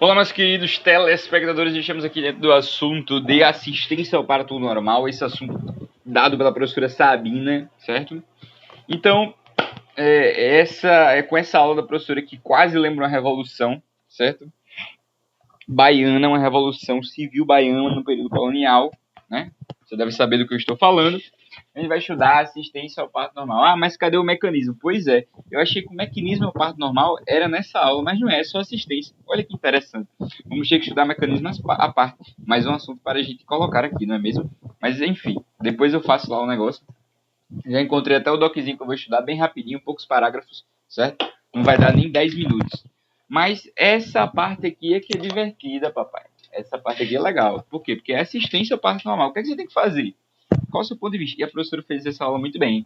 Olá, meus queridos telespectadores, estamos aqui dentro do assunto de assistência ao parto normal, esse assunto dado pela professora Sabina, certo? Então, com essa aula da professora que quase lembra uma revolução, certo? Baiana, uma revolução civil baiana no período colonial, né? Você deve saber do que eu estou falando. A gente vai estudar assistência ao parto normal. Ah, mas cadê o mecanismo? Pois é, eu achei que o mecanismo ao parto normal era nessa aula, mas não é, é só assistência. Olha que interessante. Vamos ter que estudar mecanismos à parte. Mais um assunto para a gente colocar aqui, não é mesmo? Mas enfim, depois eu faço lá o negócio. Já encontrei até o doczinho que eu vou estudar bem rapidinho, poucos parágrafos, certo? Não vai dar nem 10 minutos. Mas essa parte aqui é que é divertida, papai. Essa parte aqui é legal. Por quê? Porque é assistência ao parto normal. O que é que você tem que fazer? Qual o seu ponto de vista? E a professora fez essa aula muito bem.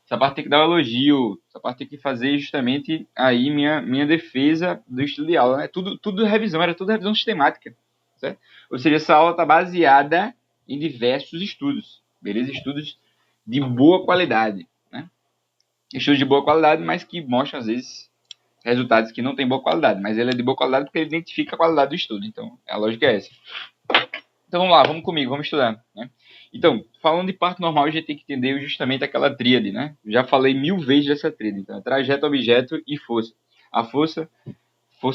Essa parte tem que dar um elogio. Essa parte tem que fazer justamente aí minha defesa do estilo de aula. Né? Tudo revisão, era tudo revisão sistemática. Certo? Ou seja, essa aula está baseada em diversos estudos. Beleza? Estudos de boa qualidade. Né? Estudos de boa qualidade, mas que mostram, às vezes, resultados que não têm boa qualidade. Mas ele é de boa qualidade porque ele identifica a qualidade do estudo. Então, a lógica é essa. Então vamos lá, vamos comigo, vamos estudar. Né? Então, falando de parto normal, a gente tem que entender justamente aquela tríade, né? Já falei 1000 vezes dessa tríade. Então, trajeto, objeto e força. A força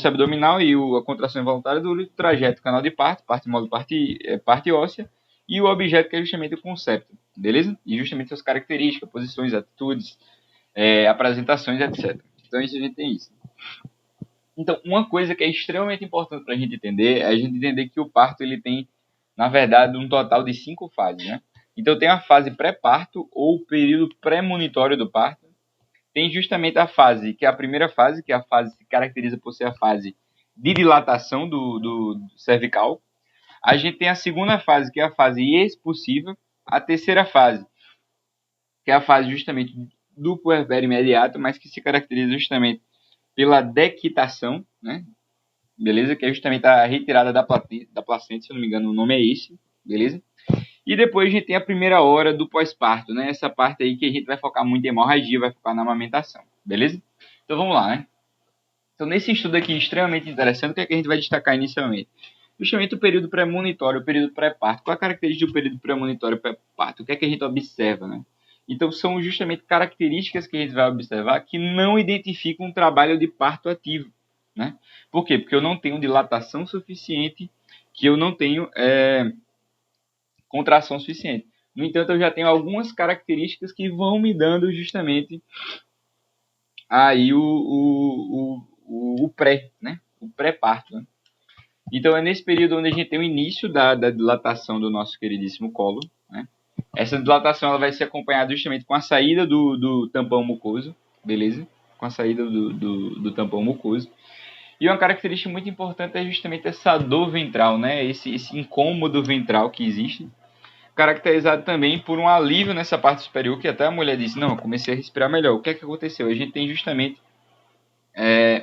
abdominal e a contração involuntária do trajeto, canal de parto, parte mole, parte óssea, e o objeto que é justamente o concepto, beleza? E justamente suas características, posições, atitudes, apresentações, etc. Então, isso a gente tem isso. Então, uma coisa que é extremamente importante para a gente entender é a gente entender que o parto ele tem, na verdade, um total de 5 fases, né? Então, tem a fase pré-parto ou o período pré-monitório do parto. Tem justamente a fase, que é a primeira fase, que é a fase que se caracteriza por ser a fase de dilatação do cervical. A gente tem a segunda fase, que é a fase expulsiva. A terceira fase, que é a fase justamente do puerpério imediato, mas que se caracteriza justamente pela dequitação, né? Beleza? Que é justamente a retirada da placenta, se eu não me engano, o nome é esse, beleza? E depois a gente tem a primeira hora do pós-parto, né? Essa parte aí que a gente vai focar muito em hemorragia, vai focar na amamentação, beleza? Então vamos lá, né? Então nesse estudo aqui extremamente interessante, o que é que a gente vai destacar inicialmente? Justamente o período pré-monitório, o período pré-parto. Qual é a característica do período pré-monitório e pré-parto? O que é que a gente observa, né? Então são justamente características que a gente vai observar que não identificam um trabalho de parto ativo, né? Por quê? Porque eu não tenho dilatação suficiente, que eu não tenho contração suficiente. No entanto, eu já tenho algumas características que vão me dando justamente aí o pré, né? O pré-parto, né? Então é nesse período onde a gente tem o início da dilatação do nosso queridíssimo colo, né? Essa dilatação ela vai ser acompanhada justamente com a saída do tampão mucoso, beleza? Com a saída do tampão mucoso. E uma característica muito importante é justamente essa dor ventral, né? Esse incômodo ventral que existe, caracterizado também por um alívio nessa parte superior, que até a mulher disse, não, eu comecei a respirar melhor. O que é que aconteceu? A gente tem justamente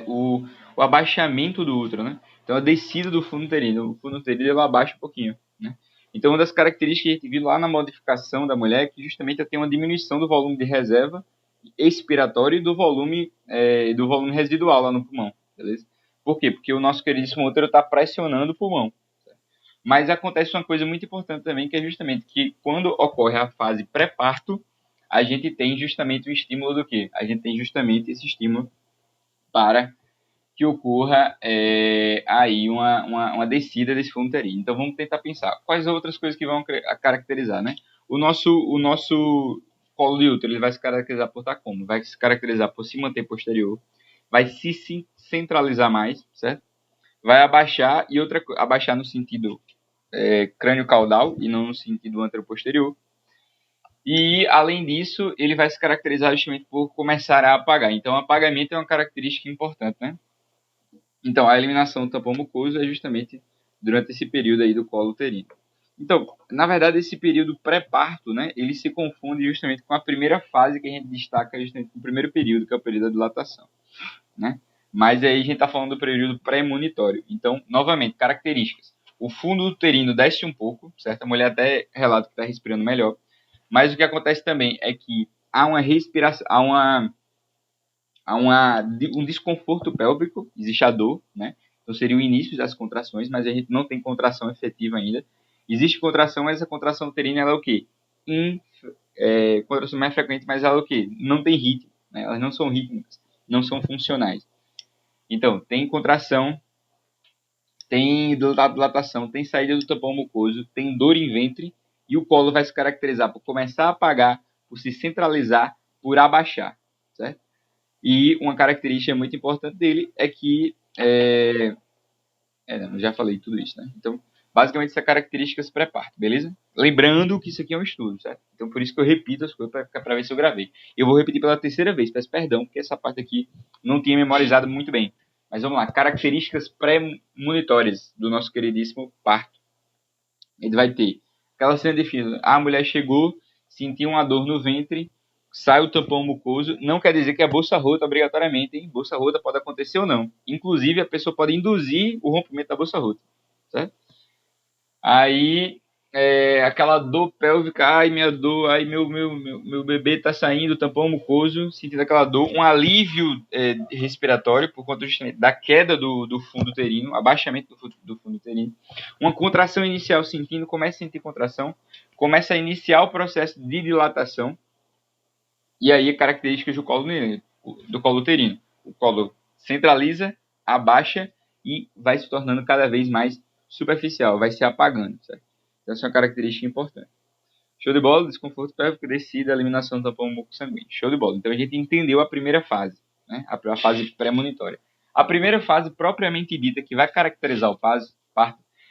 o abaixamento do útero, né? Então a descida do fundo uterino. O fundo uterino ele abaixa um pouquinho, né? Então uma das características que a gente viu lá na modificação da mulher é que justamente tem uma diminuição do volume de reserva expiratório e do volume residual lá no pulmão, beleza? Por quê? Porque o nosso queridíssimo útero está pressionando o pulmão. Mas acontece uma coisa muito importante também, que é justamente que quando ocorre a fase pré-parto, a gente tem justamente o estímulo do quê? A gente tem justamente esse estímulo para que ocorra aí uma descida desse fundo uterino. Então vamos tentar pensar quais outras coisas que vão caracterizar, né? O nosso colo de útero ele vai se caracterizar por estar como? Vai se caracterizar por se manter posterior, vai se centralizar mais, certo? Vai abaixar abaixar no sentido crânio caudal e não no sentido anteroposterior. E, além disso, ele vai se caracterizar justamente por começar a apagar. Então, o apagamento é uma característica importante, né? Então, a eliminação do tampão mucoso é justamente durante esse período aí do colo uterino. Então, na verdade, esse período pré-parto, né, ele se confunde justamente com a primeira fase que a gente destaca justamente no primeiro período, que é o período da dilatação, né? Mas aí a gente está falando do período pré-monitório. Então, novamente, características. O fundo uterino desce um pouco, certo? A mulher até relata que está respirando melhor. Mas o que acontece também é que há uma respiração, um desconforto pélvico, existe a dor, né? Então seria o início das contrações, mas a gente não tem contração efetiva ainda. Existe contração, mas a contração uterina ela é o quê? Contração mais frequente, mas ela é o quê? Não tem ritmo, né? Elas não são rítmicas, não são funcionais. Então, tem contração, tem dilatação, tem saída do tampão mucoso, tem dor em ventre, e o colo vai se caracterizar por começar a apagar, por se centralizar, por abaixar, certo? E uma característica muito importante dele é que já falei tudo isso, né? Então, basicamente, essas características pré-parto, beleza? Lembrando que isso aqui é um estudo, certo? Então, por isso que eu repito as coisas para ver se eu gravei. Eu vou repetir pela terceira vez, peço perdão, porque essa parte aqui não tinha memorizado muito bem. Mas vamos lá, características pré-monitórias do nosso queridíssimo parto. Ele vai ter aquela cena definida. A mulher chegou, sentiu uma dor no ventre, sai o tampão mucoso. Não quer dizer que é bolsa rota obrigatoriamente, hein? Bolsa rota pode acontecer ou não. Inclusive, a pessoa pode induzir o rompimento da bolsa rota, certo? Aí, aquela dor pélvica, ai, minha dor, ai, meu bebê tá saindo, tampão mucoso, sentindo aquela dor, um alívio respiratório por conta justamente da queda do fundo uterino, abaixamento do fundo uterino, uma contração inicial sentindo, começa a sentir contração, começa a iniciar o processo de dilatação, e aí características do colo uterino. O colo centraliza, abaixa e vai se tornando cada vez mais superficial, vai se apagando, certo? Então, essa é uma característica importante. Show de bola, desconforto pélvico, descida, eliminação do tampão muco sanguíneo. Show de bola. Então a gente entendeu a primeira fase, né? A fase pré-monitória. A primeira fase propriamente dita que vai caracterizar o parto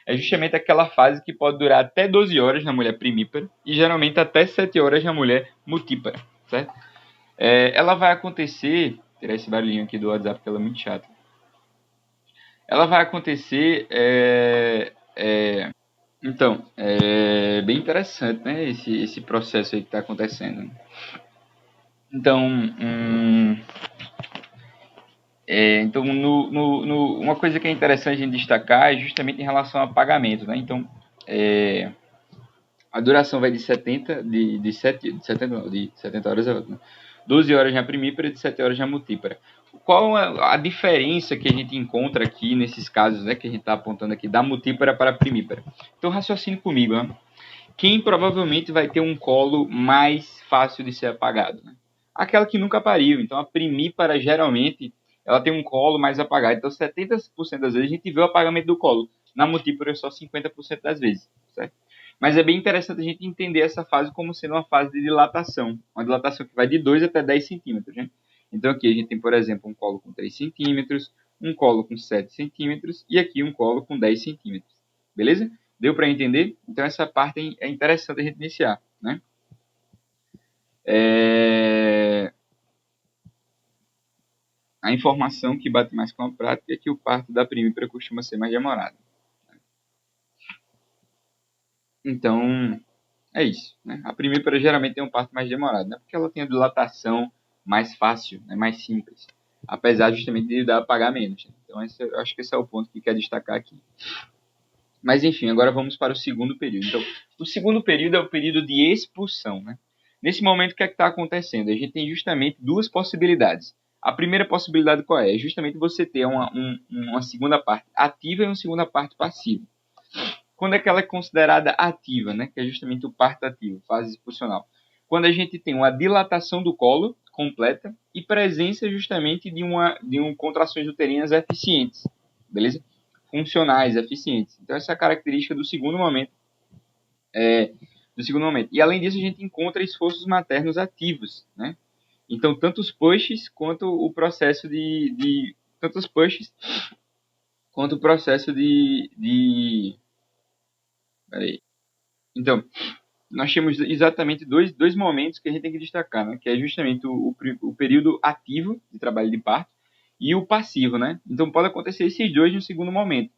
é justamente aquela fase que pode durar até 12 horas na mulher primípara e geralmente até 7 horas na mulher multípara, certo? Ela vai acontecer, tirar esse barulhinho aqui do WhatsApp que ela é muito chata. Ela vai acontecer então, é bem interessante, né, esse processo aí que está acontecendo. Então, uma coisa que é interessante a gente destacar é justamente em relação ao pagamento, né? Então, a duração vai de 70 horas, né? 12 horas na primípara e de 7 horas na multípara. Qual a diferença que a gente encontra aqui nesses casos, né, que a gente está apontando aqui, da multípara para a primípara? Então, raciocine comigo, né? Quem provavelmente vai ter um colo mais fácil de ser apagado? Né? Aquela que nunca pariu. Então, a primípara, geralmente, ela tem um colo mais apagado. Então, 70% das vezes a gente vê o apagamento do colo. Na multípara, é só 50% das vezes, certo? Mas é bem interessante a gente entender essa fase como sendo uma fase de dilatação. Uma dilatação que vai de 2 até 10 centímetros. Né? Então, aqui a gente tem, por exemplo, um colo com 3 centímetros, um colo com 7 centímetros e aqui um colo com 10 centímetros. Beleza? Deu para entender? Então, essa parte é interessante a gente iniciar. Né? A informação que bate mais com a prática é que o parto da primípara costuma ser mais demorado. Então, é isso. Né? A primípara geralmente tem um parto mais demorado, né? Porque ela tem a dilatação mais fácil, né? Mais simples. Apesar justamente de dar a pagar menos. Né? Então, eu acho que esse é o ponto que quer destacar aqui. Mas, enfim, agora vamos para o segundo período. Então, o segundo período é o período de expulsão. Né? Nesse momento, o que é que está acontecendo? A gente tem justamente duas possibilidades. A primeira possibilidade qual é? É justamente você ter uma segunda parte ativa e uma segunda parte passiva. Quando é que ela é considerada ativa, né? Que é justamente o parto ativo, fase expulsional. Quando a gente tem uma dilatação do colo completa e presença justamente de contrações uterinas eficientes, beleza? Funcionais, eficientes. Então essa é a característica do segundo momento. E além disso a gente encontra esforços maternos ativos, né? Então tanto os pushes quanto o processo tanto os pushes quanto o processo peraí. Então, nós temos exatamente dois momentos que a gente tem que destacar, né? Que é justamente o período ativo de trabalho de parto e o passivo, né? Então, pode acontecer esses dois no segundo momento.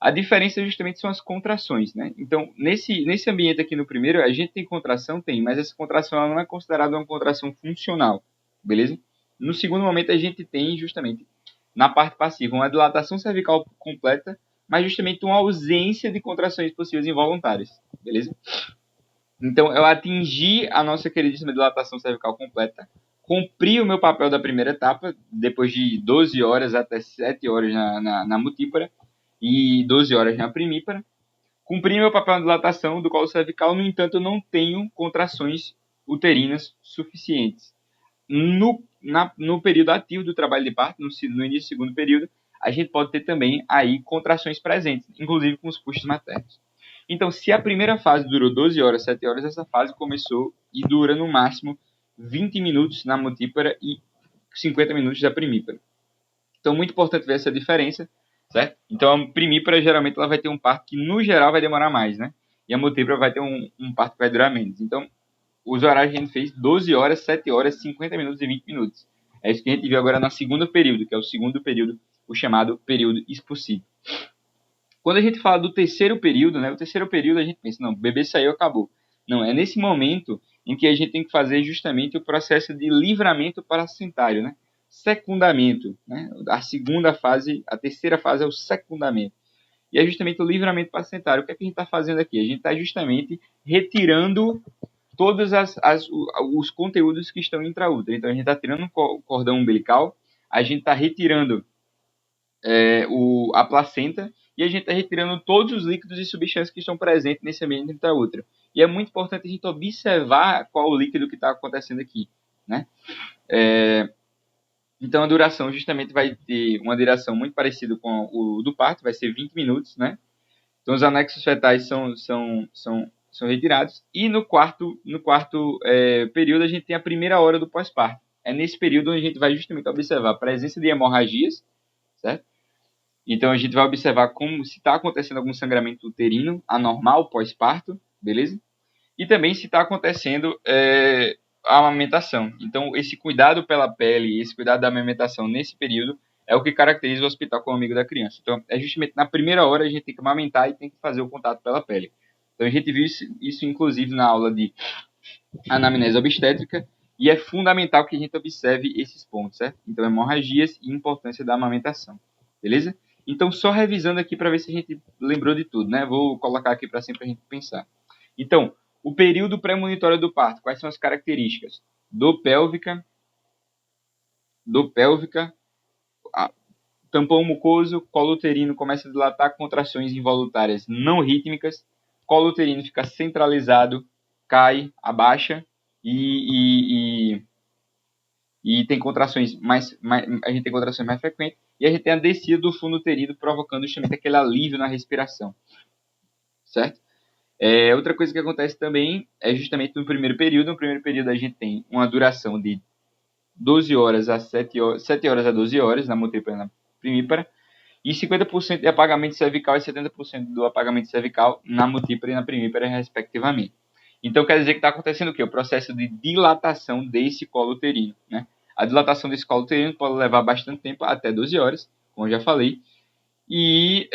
A diferença justamente são as contrações, né? Então, nesse ambiente aqui no primeiro, a gente tem contração? Tem, mas essa contração ela não é considerada uma contração funcional, beleza? No segundo momento, a gente tem justamente, na parte passiva, uma dilatação cervical completa, mas justamente uma ausência de contrações possíveis involuntárias, beleza? Então, eu atingi a nossa queridíssima dilatação cervical completa cumpri o meu papel da primeira etapa, depois de 12 horas até 7 horas na multípara e 12 horas na primípara. Cumpri meu papel na dilatação do colo cervical, no entanto, eu não tenho contrações uterinas suficientes. No período ativo do trabalho de parto, no início do segundo período, a gente pode ter também aí contrações presentes, inclusive com os pulsos maternos. Então, se a primeira fase durou 12 horas, 7 horas, essa fase começou e dura no máximo 20 minutos na multípara e 50 minutos da primípara. Então, muito importante ver essa diferença, certo? Então, a primípara, geralmente, ela vai ter um parto que, no geral, vai demorar mais, né? E a multípara vai ter um parto que vai durar menos. Então, os horários que a gente fez, 12 horas, 7 horas, 50 minutos e 20 minutos. É isso que a gente viu agora no segundo período, que é o segundo período, o chamado período expulsivo. Quando a gente fala do terceiro período, né? O terceiro período a gente pensa, não, o bebê saiu, acabou. Não, é nesse momento em que a gente tem que fazer justamente o processo de livramento placentário, né? Secundamento, né? A segunda fase, a terceira fase é o secundamento. E é justamente o livramento placentário. O que é que a gente está fazendo aqui? A gente está justamente retirando todos os conteúdos que estão intraútero. Então, a gente está tirando o cordão umbilical, a gente está retirando a placenta e a gente está retirando todos os líquidos e substâncias que estão presentes nesse ambiente intraútero. E é muito importante a gente observar qual o líquido que está acontecendo aqui, né? Então, a duração justamente vai ter uma duração muito parecida com o do parto, vai ser 20 minutos, né? Então, os anexos fetais são retirados. E no quarto período, a gente tem a primeira hora do pós-parto. É nesse período onde a gente vai justamente observar a presença de hemorragias, certo? Então, a gente vai observar como se está acontecendo algum sangramento uterino anormal pós-parto, beleza? E também se está acontecendo a amamentação. Então, esse cuidado pela pele, esse cuidado da amamentação nesse período é o que caracteriza o hospital como amigo da criança. Então, é justamente na primeira hora a gente tem que amamentar e tem que fazer o contato pela pele. Então, a gente viu isso inclusive na aula de anamnese obstétrica e é fundamental que a gente observe esses pontos, certo? Então, hemorragias e importância da amamentação, beleza? Então, só revisando aqui para ver se a gente lembrou de tudo, né? Vou colocar aqui para sempre a gente pensar. Então, o período pré-monitório do parto, quais são as características? Dor pélvica, tampão mucoso, colo uterino começa a dilatar, contrações involuntárias não rítmicas, colo uterino fica centralizado, cai, abaixa e tem contrações a gente tem contrações mais frequentes e a gente tem a descida do fundo uterino provocando justamente aquele alívio na respiração, certo? Outra coisa que acontece também é justamente no primeiro período. No primeiro período a gente tem uma duração de 12 horas a 7 horas a 12 horas na multípara e na primípara, e 50% de apagamento cervical e 70% do apagamento cervical na multípara e na primípara, respectivamente. Então quer dizer que está acontecendo o quê? O processo de dilatação desse colo uterino, né? A dilatação desse colo uterino pode levar bastante tempo, até 12 horas, como eu já falei, e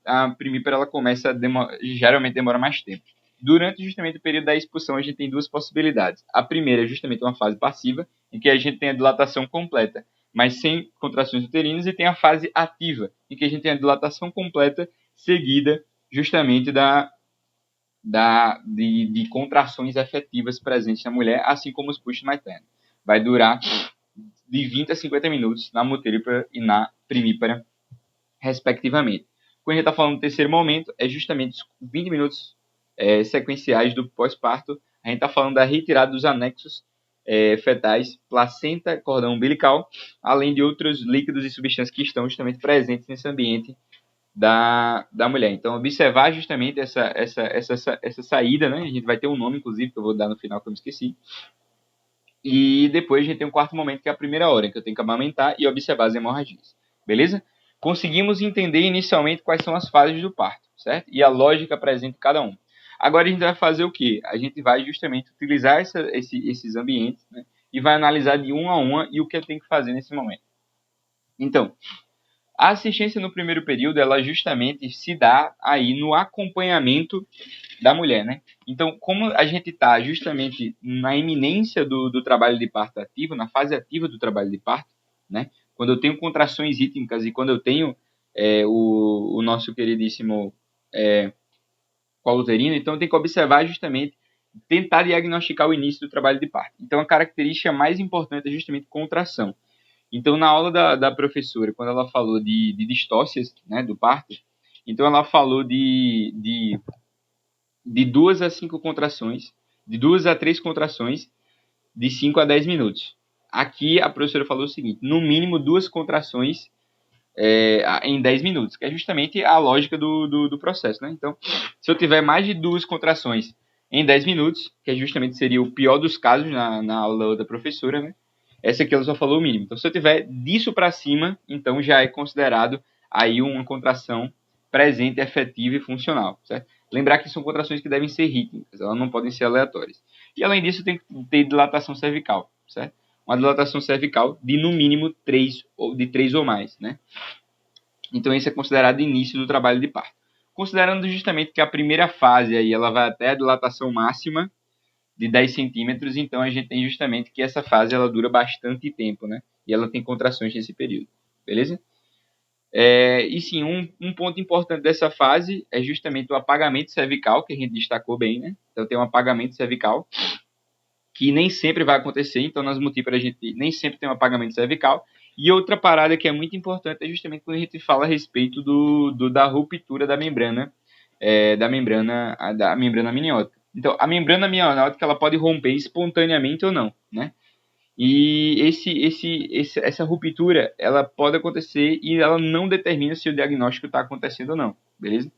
a primípara ela geralmente demora mais tempo. Durante justamente o período da expulsão, a gente tem duas possibilidades. A primeira é justamente uma fase passiva, em que a gente tem a dilatação completa, mas sem contrações uterinas, e tem a fase ativa, em que a gente tem a dilatação completa, seguida justamente de contrações efetivas presentes na mulher, assim como os pulsos maternos. Vai durar de 20 a 50 minutos na multípara e na primípara, respectivamente. Quando a gente está falando do terceiro momento, é justamente os 20 minutos sequenciais do pós-parto. A gente está falando da retirada dos anexos fetais, placenta, cordão umbilical, além de outros líquidos e substâncias que estão justamente presentes nesse ambiente da mulher. Então, observar justamente essa saída, né? A gente vai ter um nome, inclusive, que eu vou dar no final, que eu me esqueci. E depois a gente tem um quarto momento, que é a primeira hora, que eu tenho que amamentar e observar as hemorragias. Beleza? Conseguimos entender inicialmente quais são as fases do parto, certo? E a lógica presente em cada um. Agora a gente vai fazer o quê? A gente vai justamente utilizar esses ambientes, né? E vai analisar de uma a uma e o que eu tenho que fazer nesse momento. Então, a assistência no primeiro período, ela justamente se dá aí no acompanhamento da mulher, né? Então, como a gente está justamente na iminência do trabalho de parto ativo, na fase ativa do trabalho de parto, né? Quando eu tenho contrações rítmicas e quando eu tenho o nosso queridíssimo colo uterino, então eu tenho que observar justamente tentar diagnosticar o início do trabalho de parto. Então, a característica mais importante é justamente contração. Então, na aula da professora, quando ela falou de distócias, né, do parto, então ela falou de 2 a 5 contrações, de 2 a 3 contrações, de 5 a 10 minutos. Aqui a professora falou o seguinte, no mínimo 2 contrações em 10 minutos, que é justamente a lógica do processo, né? Então, se eu tiver mais de 2 contrações em 10 minutos, que justamente seria o pior dos casos na aula da professora, né? Essa aqui ela só falou o mínimo. Então, se eu tiver disso para cima, então já é considerado aí uma contração presente, efetiva e funcional, certo? Lembrar que são contrações que devem ser rítmicas, elas não podem ser aleatórias. E além disso, tem que ter dilatação cervical, certo? Uma dilatação cervical de no mínimo 3 ou mais, né? Então, esse é considerado início do trabalho de parto. Considerando justamente que a primeira fase aí, ela vai até a dilatação máxima de 10 centímetros, então a gente tem justamente que essa fase ela dura bastante tempo, né? E ela tem contrações nesse período, beleza? E sim, um ponto importante dessa fase é justamente o apagamento cervical, que a gente destacou bem, né? Então tem um apagamento cervical, que nem sempre vai acontecer, então nas multíparas a gente nem sempre tem um apagamento cervical. E outra parada que é muito importante é justamente quando a gente fala a respeito da ruptura da membrana, da membrana amniótica. Então, a membrana amniótica ela pode romper espontaneamente ou não, né? E essa ruptura ela pode acontecer e ela não determina se o diagnóstico está acontecendo ou não, beleza?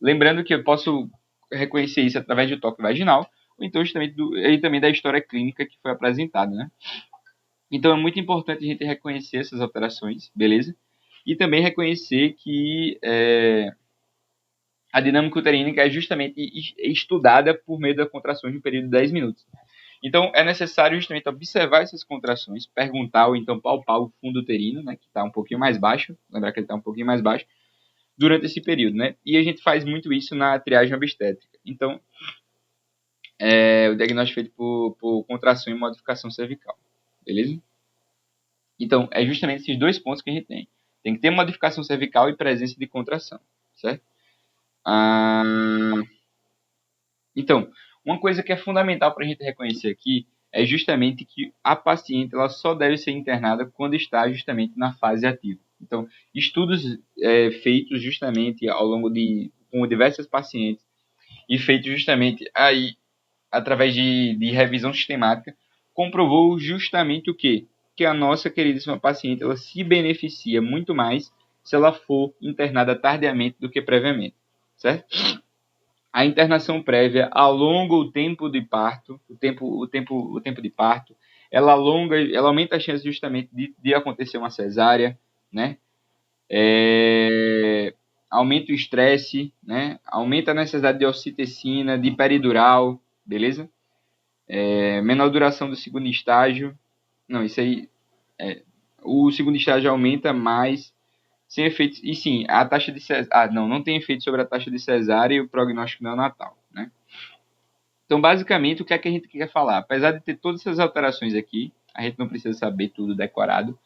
Lembrando que eu posso reconhecer isso através do toque vaginal, ou então justamente também da história clínica que foi apresentada, né? Então é muito importante a gente reconhecer essas alterações, beleza? E também reconhecer que a dinâmica uterina é justamente estudada por meio das contrações no período de 10 minutos. Então é necessário justamente observar essas contrações, perguntar ou então palpar o fundo uterino, né, que está um pouquinho mais baixo, lembrar que ele está um pouquinho mais baixo, durante esse período, né? E a gente faz muito isso na triagem obstétrica. Então, o diagnóstico é feito por contração e modificação cervical, beleza? Então, é justamente esses dois pontos que a gente tem. Tem que ter modificação cervical e presença de contração, certo? Então, uma coisa que é fundamental para a gente reconhecer aqui é justamente que a paciente ela só deve ser internada quando está justamente na fase ativa. Então, estudos feitos justamente ao longo com diversas pacientes e feitos justamente aí através de revisão sistemática, comprovou justamente o quê? Que a nossa queridíssima paciente ela se beneficia muito mais se ela for internada tardiamente do que previamente, certo? A internação prévia alonga o tempo de parto, o tempo de parto, ela aumenta a chance justamente de acontecer uma cesárea, né? Aumenta o estresse, né? Aumenta a necessidade de ocitecina, de peridural, beleza? Menor duração do segundo estágio. Não, isso aí. O segundo estágio aumenta mais sem efeitos. E sim, a taxa de cesárea. Não tem efeito sobre a taxa de cesárea e o prognóstico neonatal, né? Então, basicamente, o que é que a gente quer falar? Apesar de ter todas essas alterações aqui, a gente não precisa saber tudo decorado,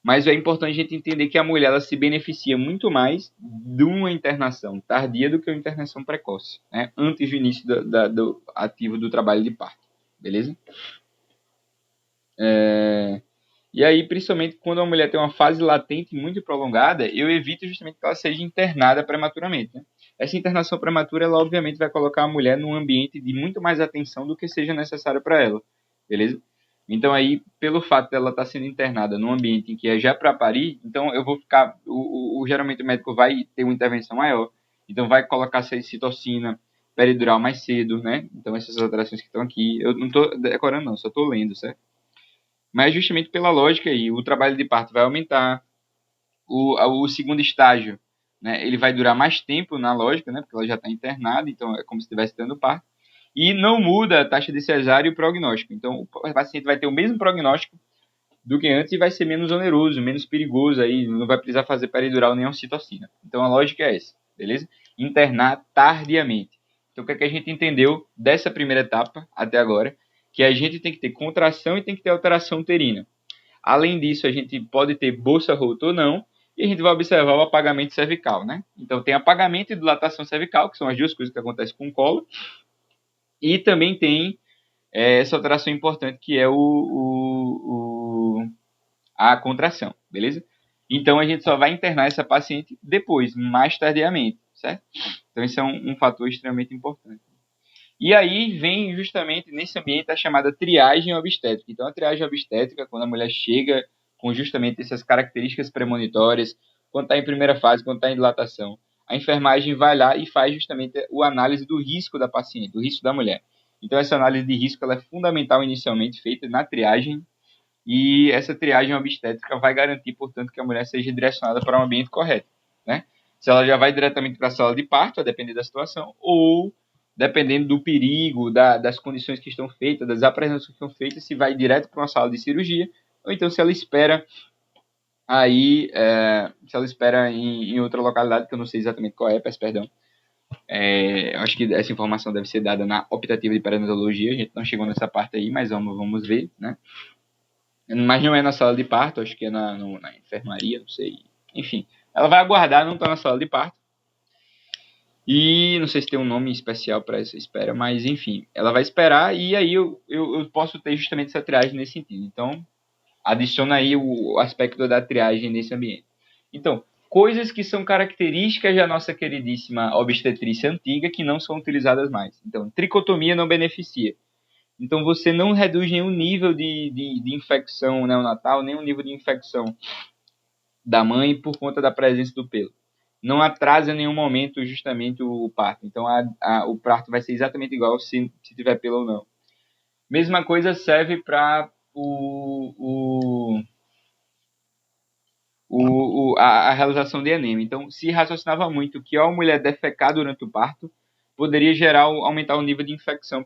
mas é importante a gente entender que a mulher ela se beneficia muito mais de uma internação tardia do que uma internação precoce, né? Antes do início do ativo do trabalho de parto, beleza? E aí, principalmente quando a mulher tem uma fase latente muito prolongada, eu evito justamente que ela seja internada prematuramente, né? Essa internação prematura, ela obviamente vai colocar a mulher num ambiente de muito mais atenção do que seja necessário para ela, beleza? Então aí, pelo fato dela estar sendo internada num ambiente em que é já para parir, então eu vou ficar, geralmente o médico vai ter uma intervenção maior, então vai colocar citocina peridural mais cedo, né? Então essas alterações que estão aqui, eu não estou decorando não, só estou lendo, certo? Mas justamente pela lógica aí, o trabalho de parto vai aumentar, o segundo estágio, né, ele vai durar mais tempo na lógica, né, porque ela já está internada, então é como se estivesse dando parto, e não muda a taxa de cesárea e o prognóstico. Então o paciente vai ter o mesmo prognóstico do que antes e vai ser menos oneroso, menos perigoso, aí não vai precisar fazer peridural nem ocitocina. Então a lógica é essa, beleza? Internar tardiamente. Então o que é que a gente entendeu dessa primeira etapa até agora? Que a gente tem que ter contração e tem que ter alteração uterina. Além disso, a gente pode ter bolsa rota ou não, e a gente vai observar o apagamento cervical, né? Então tem apagamento e dilatação cervical, que são as duas coisas que acontecem com o colo, E também tem essa alteração importante que é a contração, beleza? Então a gente só vai internar essa paciente depois, mais tardiamente, certo? Então esse é um fator extremamente importante. E aí vem justamente nesse ambiente a chamada triagem obstétrica. Então a triagem obstétrica, quando a mulher chega com justamente essas características premonitórias, quando está em primeira fase, quando está em dilatação, a enfermagem vai lá e faz justamente a análise do risco da paciente, do risco da mulher. Então essa análise de risco ela é fundamental inicialmente feita na triagem e essa triagem obstétrica vai garantir, portanto, que a mulher seja direcionada para um ambiente correto, né? Se ela já vai diretamente para a sala de parto, a depender da situação, ou dependendo do perigo, das condições que estão feitas, das apresentações que estão feitas, se vai direto para uma sala de cirurgia, ou então se ela espera aí, se ela espera em outra localidade, que eu não sei exatamente qual é, peço perdão. Eu acho que essa informação deve ser dada na optativa de perinatologia, a gente não chegou nessa parte aí, mas vamos ver, né? Mas não é na sala de parto, acho que é na enfermaria, não sei. Enfim, ela vai aguardar, não está na sala de parto. E não sei se tem um nome especial para essa espera, mas enfim, ela vai esperar e aí eu posso ter justamente essa triagem nesse sentido. Então, adiciona aí o aspecto da triagem nesse ambiente. Então, coisas que são características da nossa queridíssima obstetrícia antiga que não são utilizadas mais. Então, tricotomia não beneficia. Então, você não reduz nenhum nível de infecção neonatal, nenhum nível de infecção da mãe por conta da presença do pelo. Não atrasa em nenhum momento justamente o parto. Então, o parto vai ser exatamente igual se tiver pelo ou não. Mesma coisa serve para a realização de enema. Então, se raciocinava muito que ao mulher defecar durante o parto, poderia aumentar o nível de infecção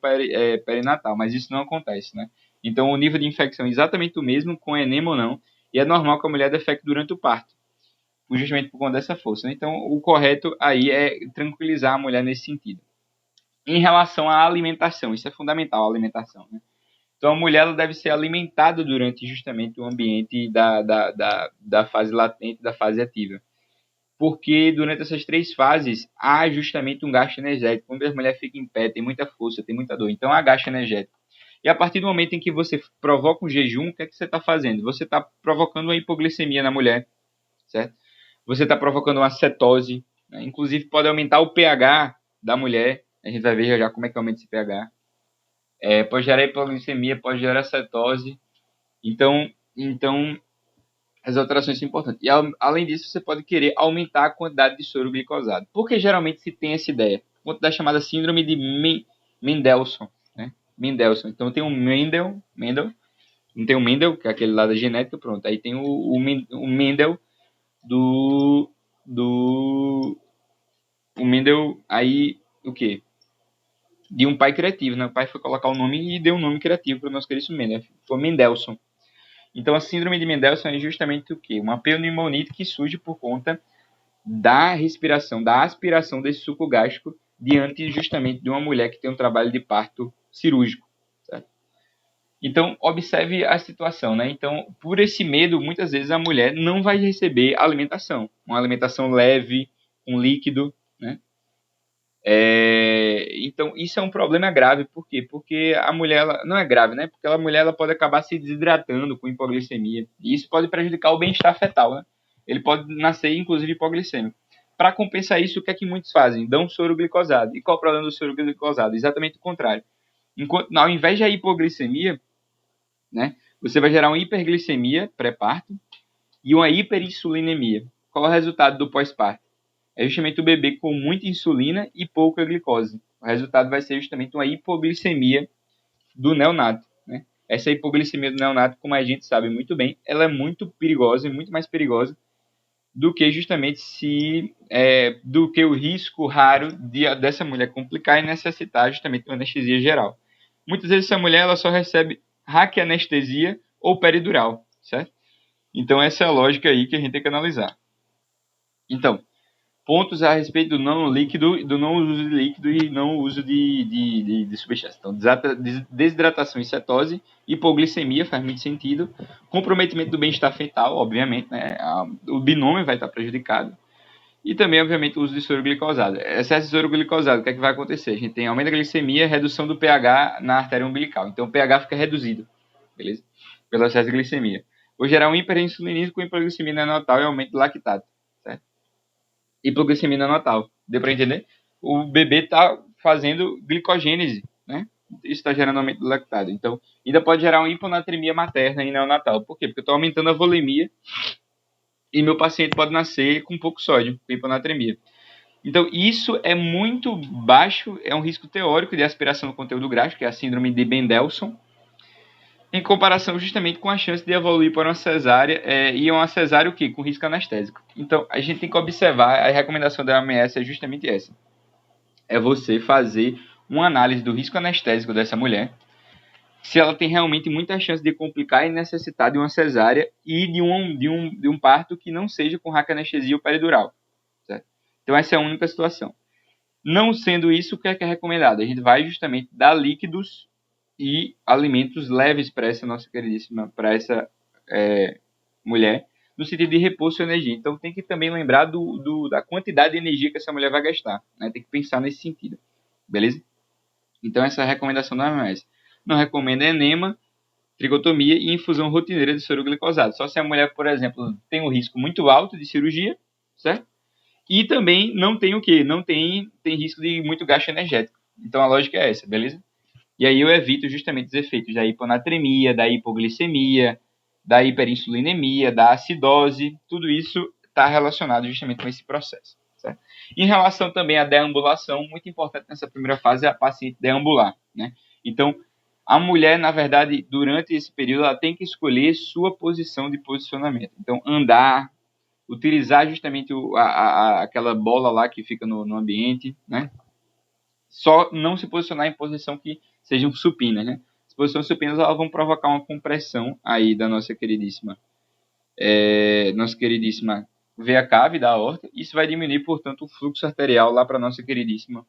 perinatal, mas isso não acontece, né? Então, o nível de infecção é exatamente o mesmo, com enema ou não, e é normal que a mulher defeque durante o parto, justamente por conta dessa força, né? Então, o correto aí é tranquilizar a mulher nesse sentido. Em relação à alimentação, isso é fundamental, a alimentação, né? Então, a mulher ela deve ser alimentada durante justamente o ambiente da fase latente, da fase ativa. Porque durante essas 3 fases há justamente um gasto energético. Quando a mulher fica em pé, tem muita força, tem muita dor. Então, há gasto energético. E a partir do momento em que você provoca um jejum, o que é que você está fazendo? Você está provocando uma hipoglicemia na mulher, certo? Você está provocando uma cetose. Né? Inclusive, pode aumentar o pH da mulher. A gente vai ver já como é que aumenta esse pH. Pode gerar hipoglicemia, pode gerar cetose. Então as alterações são importantes. E além disso, você pode querer aumentar a quantidade de soro glicosado. Porque geralmente se tem essa ideia. Por conta da chamada síndrome de Mendelssohn. Né? Mendelssohn. Então tem o Mendel. Não tem o Mendel, que é aquele lá da genética, pronto. Aí tem o Mendel o Mendel, aí o quê? De um pai criativo, né? O pai foi colocar o nome e deu um nome criativo para o nosso querido Mendel. Foi Mendelssohn. Então, a síndrome de Mendelssohn é justamente o quê? Uma pneumonite que surge por conta da respiração, da aspiração desse suco gástrico diante justamente de uma mulher que tem um trabalho de parto cirúrgico. Certo? Então, observe a situação, né? Então, por esse medo, muitas vezes a mulher não vai receber alimentação. Uma alimentação leve, um líquido, né? Então, isso é um problema grave. Por quê? Porque a mulher, não é grave, né? Porque a mulher ela pode acabar se desidratando com hipoglicemia. E isso pode prejudicar o bem-estar fetal, né? Ele pode nascer, inclusive, hipoglicêmico. Para compensar isso, o que é que muitos fazem? Dão soro glicosado. E qual é o problema do soro glicosado? Exatamente o contrário. Ao invés da hipoglicemia, né? Você vai gerar uma hiperglicemia pré-parto e uma hiperinsulinemia. Qual é o resultado do pós-parto? É justamente o bebê com muita insulina e pouca glicose. O resultado vai ser justamente uma hipoglicemia do neonato. Né? Essa hipoglicemia do neonato, como a gente sabe muito bem, ela é muito perigosa e muito mais perigosa do que justamente do que o risco raro dessa mulher complicar e necessitar justamente de uma anestesia geral. Muitas vezes essa mulher ela só recebe raquianestesia ou peridural, certo? Então essa é a lógica aí que a gente tem que analisar. Então, pontos a respeito do não líquido, do não uso de líquido e não uso de substância. Então, desidratação e cetose, hipoglicemia faz muito sentido, comprometimento do bem-estar fetal, obviamente, né? O binômio vai estar prejudicado. E também, obviamente, o uso de soro glicosado. Excesso de soro glicosado, o que é que vai acontecer? A gente tem aumento da glicemia, redução do pH na artéria umbilical. Então, o pH fica reduzido, beleza? Pelo excesso de glicemia. Vou gerar um hiperinsulinismo com hipoglicemia neonatal e aumento do lactato, certo? Hipoglicemia neonatal. Deu para entender? O bebê está fazendo glicogênese, né? Isso está gerando aumento do lactato. Então, ainda pode gerar uma hiponatremia materna em neonatal. Por quê? Porque eu estou aumentando a volemia e meu paciente pode nascer com pouco sódio, com hiponatremia. Então, isso é muito baixo, é um risco teórico de aspiração do conteúdo graxo, que é a síndrome de Bendelson, em comparação justamente com a chance de evoluir para uma cesárea, e uma cesárea o quê? Com risco anestésico. Então, a gente tem que observar, a recomendação da OMS é justamente essa. É você fazer uma análise do risco anestésico dessa mulher, se ela tem realmente muita chance de complicar e necessitar de uma cesárea e de um parto que não seja com raquianestesia ou peridural. Certo? Então, essa é a única situação. Não sendo isso, o que é recomendado? A gente vai justamente dar líquidos e alimentos leves para essa nossa queridíssima, para essa mulher, no sentido de repor sua energia. Então tem que também lembrar da quantidade de energia que essa mulher vai gastar. Né? Tem que pensar nesse sentido. Beleza? Então essa é a recomendação da OMS. Não recomenda enema, tricotomia e infusão rotineira de soro glicosado. Só se a mulher, por exemplo, tem um risco muito alto de cirurgia, certo? E também não tem o quê? Não tem risco de muito gasto energético. Então a lógica é essa, beleza? E aí eu evito justamente os efeitos da hiponatremia, da hipoglicemia, da hiperinsulinemia, da acidose. Tudo isso está relacionado justamente com esse processo. Certo? Em relação também à deambulação, muito importante nessa primeira fase é a paciente deambular. Né? Então, a mulher, na verdade, durante esse período, ela tem que escolher sua posição de posicionamento. Então, andar, utilizar justamente aquela bola lá que fica no ambiente, né? Só não se posicionar em posição que sejam supinas, né? As posições supinas elas vão provocar uma compressão aí da nossa queridíssima veia cave da aorta. Isso vai diminuir, portanto, o fluxo arterial lá para nossa queridíssima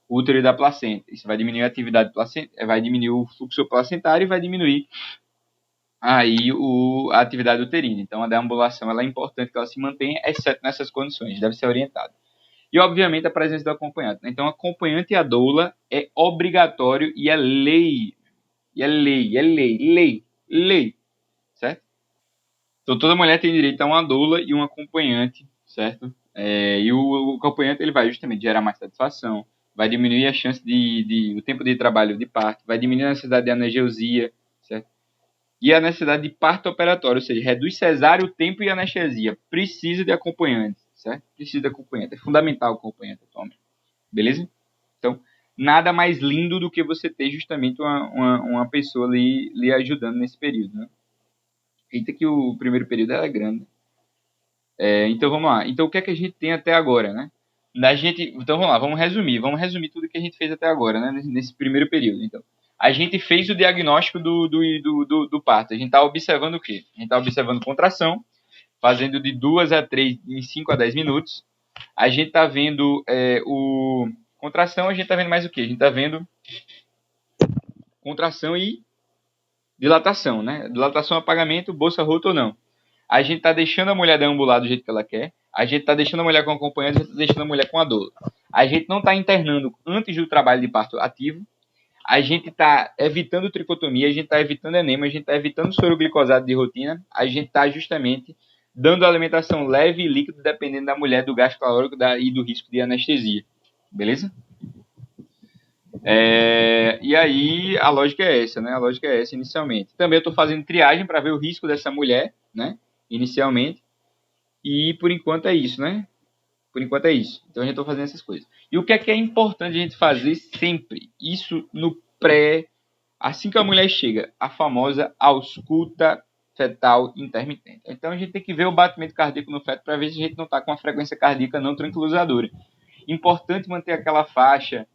útero da placenta. Isso vai diminuir a atividade placenta, vai diminuir o fluxo placentário e vai diminuir aí a atividade uterina. Então, a deambulação ela é importante que ela se mantenha, exceto nessas condições, deve ser orientada. E, obviamente, a presença do acompanhante. Então, acompanhante e a doula é obrigatório e é lei. E é lei. Certo? Então, toda mulher tem direito a uma doula e um acompanhante, certo? E o acompanhante ele vai justamente gerar mais satisfação, vai diminuir a chance o tempo de trabalho de parto, vai diminuir a necessidade de analgesia, certo? E a necessidade de parto operatório, ou seja, reduz cesárea, o tempo e a anestesia. Precisa de acompanhante, certo? Precisa de acompanhante. É fundamental o acompanhante atualmente. Beleza? Então, nada mais lindo do que você ter justamente uma pessoa lhe ajudando nesse período, né? Eita que o primeiro período é grande. Então, vamos lá. Então, o que é que a gente tem até agora, né? Então, vamos lá. Vamos resumir tudo que a gente fez até agora, né? Nesse primeiro período. Então, a gente fez o diagnóstico do parto. A gente está observando o quê? A gente está observando contração, fazendo de 2 a 3 em 5 a 10 minutos. A gente está vendo contração, a gente está vendo mais o quê? A gente está vendo contração e dilatação, né? Dilatação, apagamento, bolsa rota ou não. A gente está deixando a mulher deambular do jeito que ela quer. A gente está deixando a mulher com acompanhante, a gente está deixando a mulher com a doula. A gente não está internando antes do trabalho de parto ativo. A gente está evitando tricotomia, a gente está evitando enema, a gente está evitando soro glicosado de rotina. A gente está justamente dando alimentação leve e líquida, dependendo da mulher, do gasto calórico e do risco de anestesia. Beleza? E aí a lógica é essa, né? A lógica é essa inicialmente. Também eu estou fazendo triagem para ver o risco dessa mulher, né? Inicialmente. E por enquanto é isso, né? Por enquanto é isso. Então a gente está fazendo essas coisas. E o que é importante a gente fazer sempre? Isso no pré, assim que a mulher chega, a famosa ausculta fetal intermitente. Então a gente tem que ver o batimento cardíaco no feto para ver se a gente não está com uma frequência cardíaca não tranquilizadora. Importante manter aquela faixa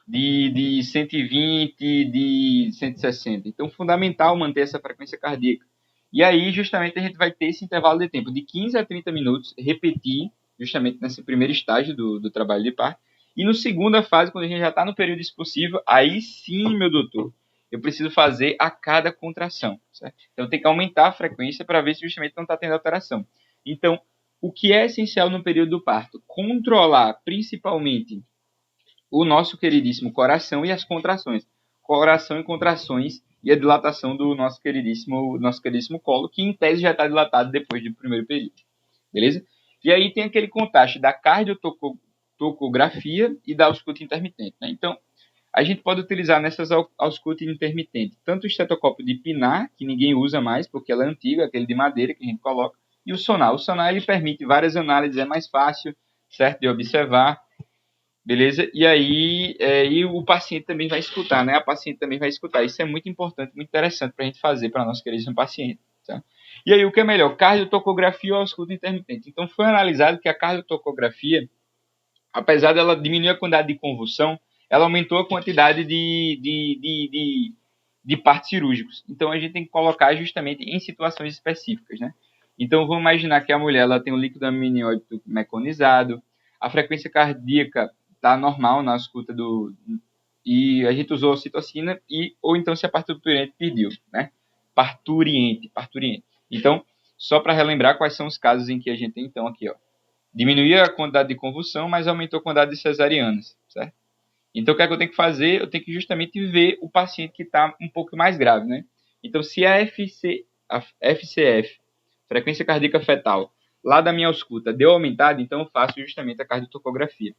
de 120, de 160. Então, fundamental manter essa frequência cardíaca. E aí, justamente, a gente vai ter esse intervalo de tempo de 15 a 30 minutos, repetir, justamente nesse primeiro estágio do trabalho de parto. E no segunda fase, quando a gente já está no período expulsivo, aí sim, meu doutor, eu preciso fazer a cada contração. Certo? Então, tem que aumentar a frequência para ver se justamente não está tendo alteração. Então, o que é essencial no período do parto? Controlar, principalmente, o nosso queridíssimo coração e as contrações. Coração e contrações e a dilatação do nosso queridíssimo colo, que em tese já está dilatado depois do primeiro período. Beleza? E aí tem aquele contraste da cardiotocografia e da ausculta intermitente. Né? Então, a gente pode utilizar nessas ausculta intermitente tanto o estetoscópio de Pinar, que ninguém usa mais porque ela é antiga, aquele de madeira que a gente coloca, e o sonar. O sonar ele permite várias análises, é mais fácil, certo, de observar, beleza? E aí e o paciente também vai escutar, né? A paciente também vai escutar. Isso é muito importante, muito interessante para a gente fazer para nosso querido paciente. Tá? E aí o que é melhor, cardiotocografia ou ausculta intermitente? Então foi analisado que a cardiotocografia, apesar dela diminuir a quantidade de convulsão, ela aumentou a quantidade de partos cirúrgicos. Então a gente tem que colocar justamente em situações específicas, né? Então vamos imaginar que a mulher ela tem um líquido amniótico meconizado, a frequência cardíaca está normal na escuta e a gente usou ocitocina ou então se a parturiente pediu, né? Parturiente. Então, só para relembrar quais são os casos em que a gente tem então aqui, ó. Diminuiu a quantidade de convulsão, mas aumentou a quantidade de cesarianas, certo? Então, o que é que eu tenho que fazer? Eu tenho que justamente ver o paciente que está um pouco mais grave, né? Então, se a FCF, frequência cardíaca fetal, lá da minha ausculta deu aumentada, então eu faço justamente a cardiotocografia.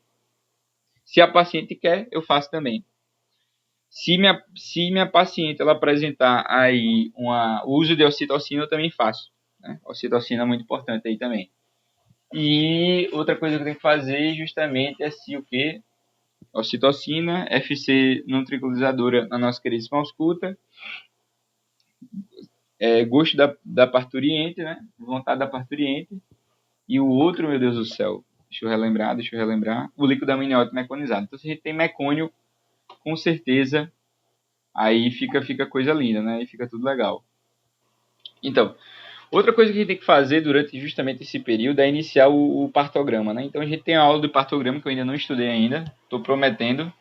Se a paciente quer, eu faço também. Se minha paciente ela apresentar aí o uso de ocitocina, eu também faço. Né? Ocitocina é muito importante aí também. E outra coisa que eu tenho que fazer justamente é se o que? Ocitocina, FC não tranquilizadora na nossa queridíssima ausculta, gosto da parturiente, né? Vontade da parturiente. E o outro, meu Deus do céu, deixa eu relembrar, o líquido amniótico meconizado. Então, se a gente tem mecônio, com certeza, aí fica coisa linda, né? E fica tudo legal. Então, outra coisa que a gente tem que fazer durante justamente esse período é iniciar o partograma, né? Então, a gente tem a aula do partograma que eu ainda não estudei ainda, estou prometendo.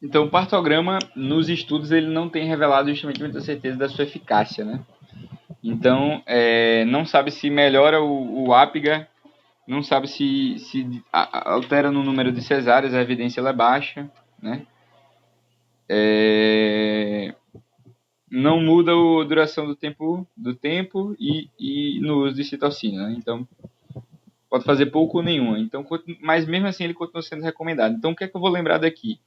Então, o partograma, nos estudos, ele não tem revelado justamente muita certeza da sua eficácia, né? Então, não sabe se melhora o ápiga, não sabe se altera no número de cesáreas, a evidência ela é baixa, né? Não muda a duração do tempo e no uso de citocina, né? Então, pode fazer pouco ou nenhuma. Então, mas mesmo assim, ele continua sendo recomendado. Então, o que é que eu vou lembrar daqui?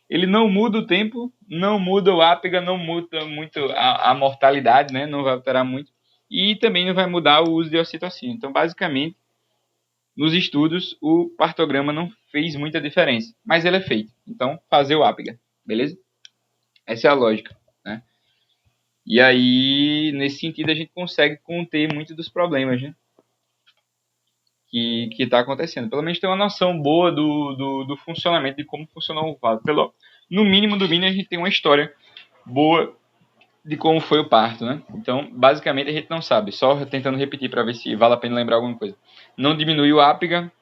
Ele não muda o tempo, não muda o ápega, não muda muito a mortalidade, né? Não vai alterar muito. E também não vai mudar o uso de ocitocina. Então, basicamente, nos estudos, o partograma não fez muita diferença. Mas ele é feito. Então, fazer o ápega. Beleza? Essa é a lógica, né? E aí, nesse sentido, a gente consegue conter muito dos problemas, né? Que está acontecendo. Pelo menos ter uma noção boa do funcionamento, de como funcionou o vaso. No mínimo, a gente tem uma história boa de como foi o parto, né? Então, basicamente, a gente não sabe. Só tentando repetir para ver se vale a pena lembrar alguma coisa. Não diminui o ápega,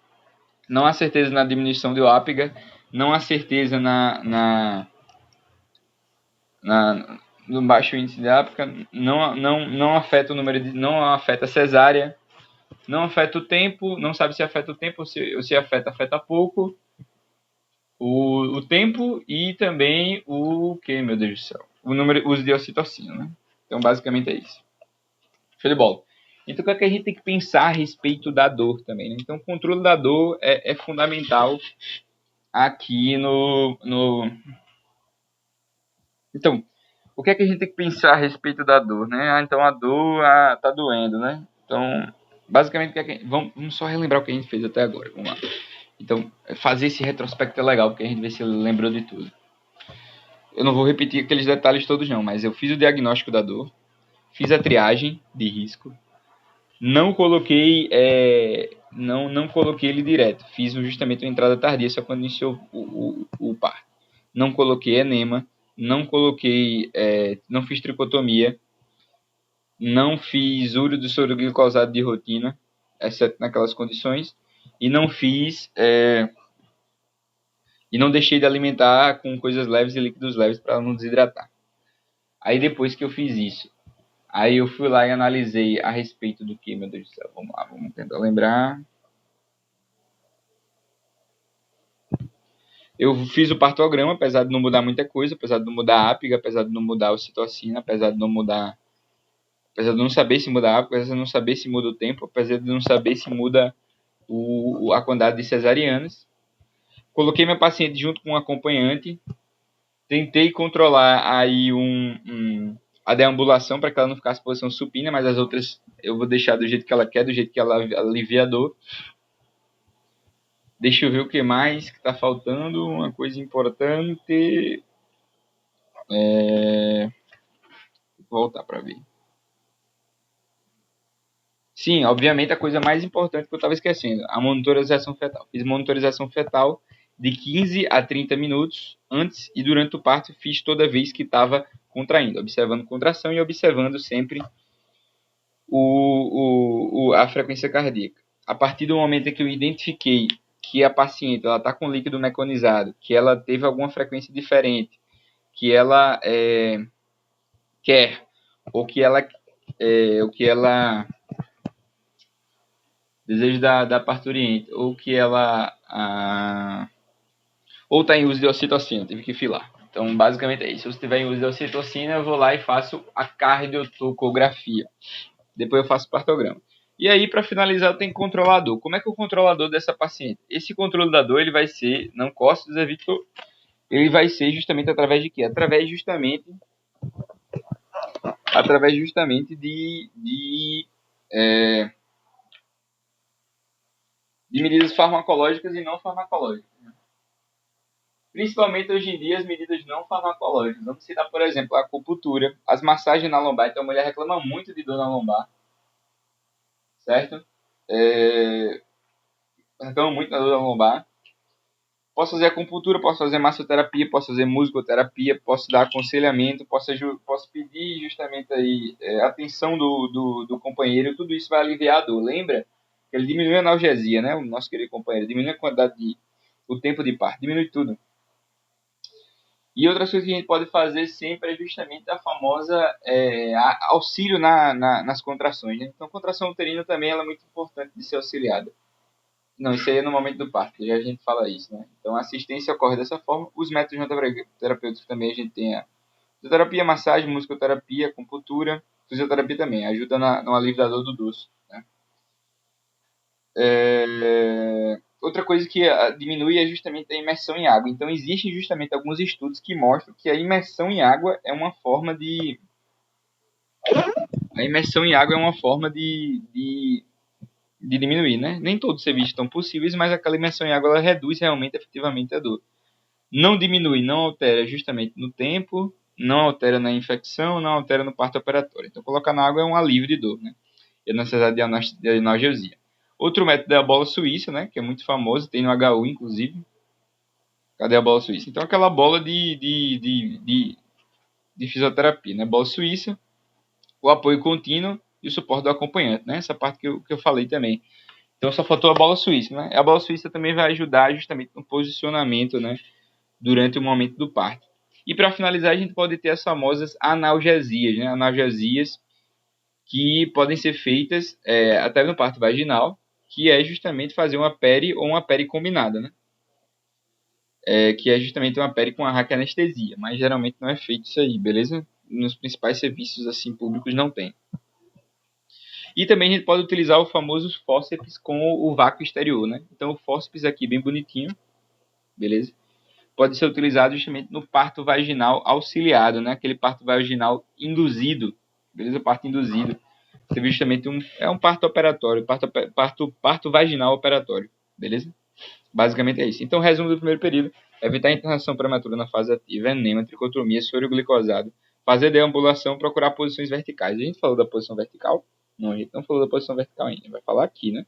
não há certeza na diminuição do ápega, não há certeza no baixo índice de ápega, não afeta o número não afeta a cesárea, não afeta o tempo, não sabe se afeta o tempo ou se afeta pouco. O tempo e também o que, meu Deus do céu? O uso de ocitocina, né? Então, basicamente é isso. Show de bola. Então, o que é que a gente tem que pensar a respeito da dor também, né? Então, o controle da dor é fundamental aqui Então, o que é que a gente tem que pensar a respeito da dor, né? Então, a dor tá doendo, né? Então, basicamente, vamos só relembrar o que a gente fez até agora. Vamos lá. Então, fazer esse retrospecto é legal, porque a gente vê se lembrou de tudo. Eu não vou repetir aqueles detalhes todos não, mas eu fiz o diagnóstico da dor, fiz a triagem de risco, não coloquei não coloquei ele direto, fiz justamente uma entrada tardia só quando iniciou o parto. Não coloquei enema, não fiz tricotomia, não fiz ureia do soro glicosado de rotina, exceto naquelas condições, e não fiz e não deixei de alimentar com coisas leves e líquidos leves para não desidratar. Aí depois que eu fiz isso, Aí eu fui lá e analisei a respeito do que, meu Deus do céu. Vamos lá, vamos tentar lembrar. Eu fiz o partograma, apesar de não mudar muita coisa, apesar de não mudar a ápiga, apesar de não mudar a ocitocina, apesar de não saber se muda a ápiga, apesar de não saber se muda o tempo, apesar de não saber se muda a quantidade de cesarianas. Coloquei minha paciente junto com um acompanhante, tentei controlar aí a deambulação para que ela não ficasse em posição supina, mas as outras eu vou deixar do jeito que ela quer, do jeito que ela alivia a dor. Deixa eu ver o que mais que está faltando. Uma coisa importante. Vou voltar para ver. Sim, obviamente a coisa mais importante que eu estava esquecendo, a monitorização fetal. Fiz monitorização fetal de 15 a 30 minutos antes e durante o parto fiz toda vez que estava contraindo, observando contração e observando sempre a frequência cardíaca. A partir do momento em que eu identifiquei que a paciente está com líquido mecanizado, que ela teve alguma frequência diferente, que ela quer, ou que ela desejo da parturiente, ou que ela ou está em uso de ocitocina, tive que filar. Então, basicamente é isso. Se você estiver em uso de ocitocina, eu vou lá e faço a cardiotocografia. Depois eu faço o partograma. E aí, para finalizar, eu tenho controlador. Como é que é o controlador dessa paciente? Esse controlador, ele vai ser, não costos, Vitor, ele vai ser justamente através de quê? Através justamente de medidas farmacológicas e não farmacológicas. Principalmente hoje em dia, as medidas não farmacológicas. Vamos citar, por exemplo, a acupuntura, as massagens na lombar. Então, a mulher reclama muito de dor na lombar, certo? Reclama muito da dor na lombar. Posso fazer acupuntura, posso fazer massoterapia, posso fazer musicoterapia, posso dar aconselhamento, posso pedir justamente aí atenção do companheiro. Tudo isso vai aliviar a dor. Lembra que ele diminui a analgesia, né? O nosso querido companheiro diminui a quantidade o tempo de parto, diminui tudo. E outras coisas que a gente pode fazer sempre é justamente a famosa auxílio nas contrações. Né? Então, a contração uterina também ela é muito importante de ser auxiliada. Não, isso aí é no momento do parto, já a gente fala isso, né? Então, a assistência ocorre dessa forma. Os métodos terapêuticos também a gente tem a fisioterapia, massagem, musicoterapia, acupuntura, fisioterapia também, ajuda no alívio da dor do dorso. Né? Outra coisa que diminui é justamente a imersão em água. Então, existem justamente alguns estudos que mostram que a imersão em água é uma forma de... A imersão em água é uma forma de diminuir, né? Nem todos os serviços estão possíveis, mas aquela imersão em água ela reduz realmente, efetivamente, a dor. Não diminui, não altera justamente no tempo, não altera na infecção, não altera no parto operatório. Então, colocar na água é um alívio de dor, né? E a necessidade de analgesia. Outro método é a bola suíça, né? Que é muito famoso, tem no HU, inclusive. Cadê a bola suíça? Então, aquela bola de fisioterapia, né? Bola suíça, o apoio contínuo e o suporte do acompanhante, né? Essa parte que eu falei também. Então, só faltou a bola suíça, né? A bola suíça também vai ajudar justamente no posicionamento, né? Durante o momento do parto. E para finalizar, a gente pode ter as famosas analgesias, né? Analgesias que podem ser feitas até no parto vaginal, que é justamente fazer uma peri ou uma peri combinada, né? Que é justamente uma peri com a raquianestesia, mas geralmente não é feito isso aí, beleza? Nos principais serviços assim públicos não tem. E também a gente pode utilizar o famoso fórceps com o vácuo exterior, né? Então o fórceps aqui bem bonitinho, beleza? Pode ser utilizado justamente no parto vaginal auxiliado, né? Aquele parto vaginal induzido, beleza? Parto induzido. Você vê justamente um parto operatório, parto vaginal operatório, beleza? Basicamente é isso. Então, resumo do primeiro período: evitar a internação prematura na fase ativa, enema, tricotomia, soro glicosado, fazer deambulação, procurar posições verticais. A gente falou da posição vertical? Não, a gente não falou da posição vertical ainda. Vai falar aqui, né?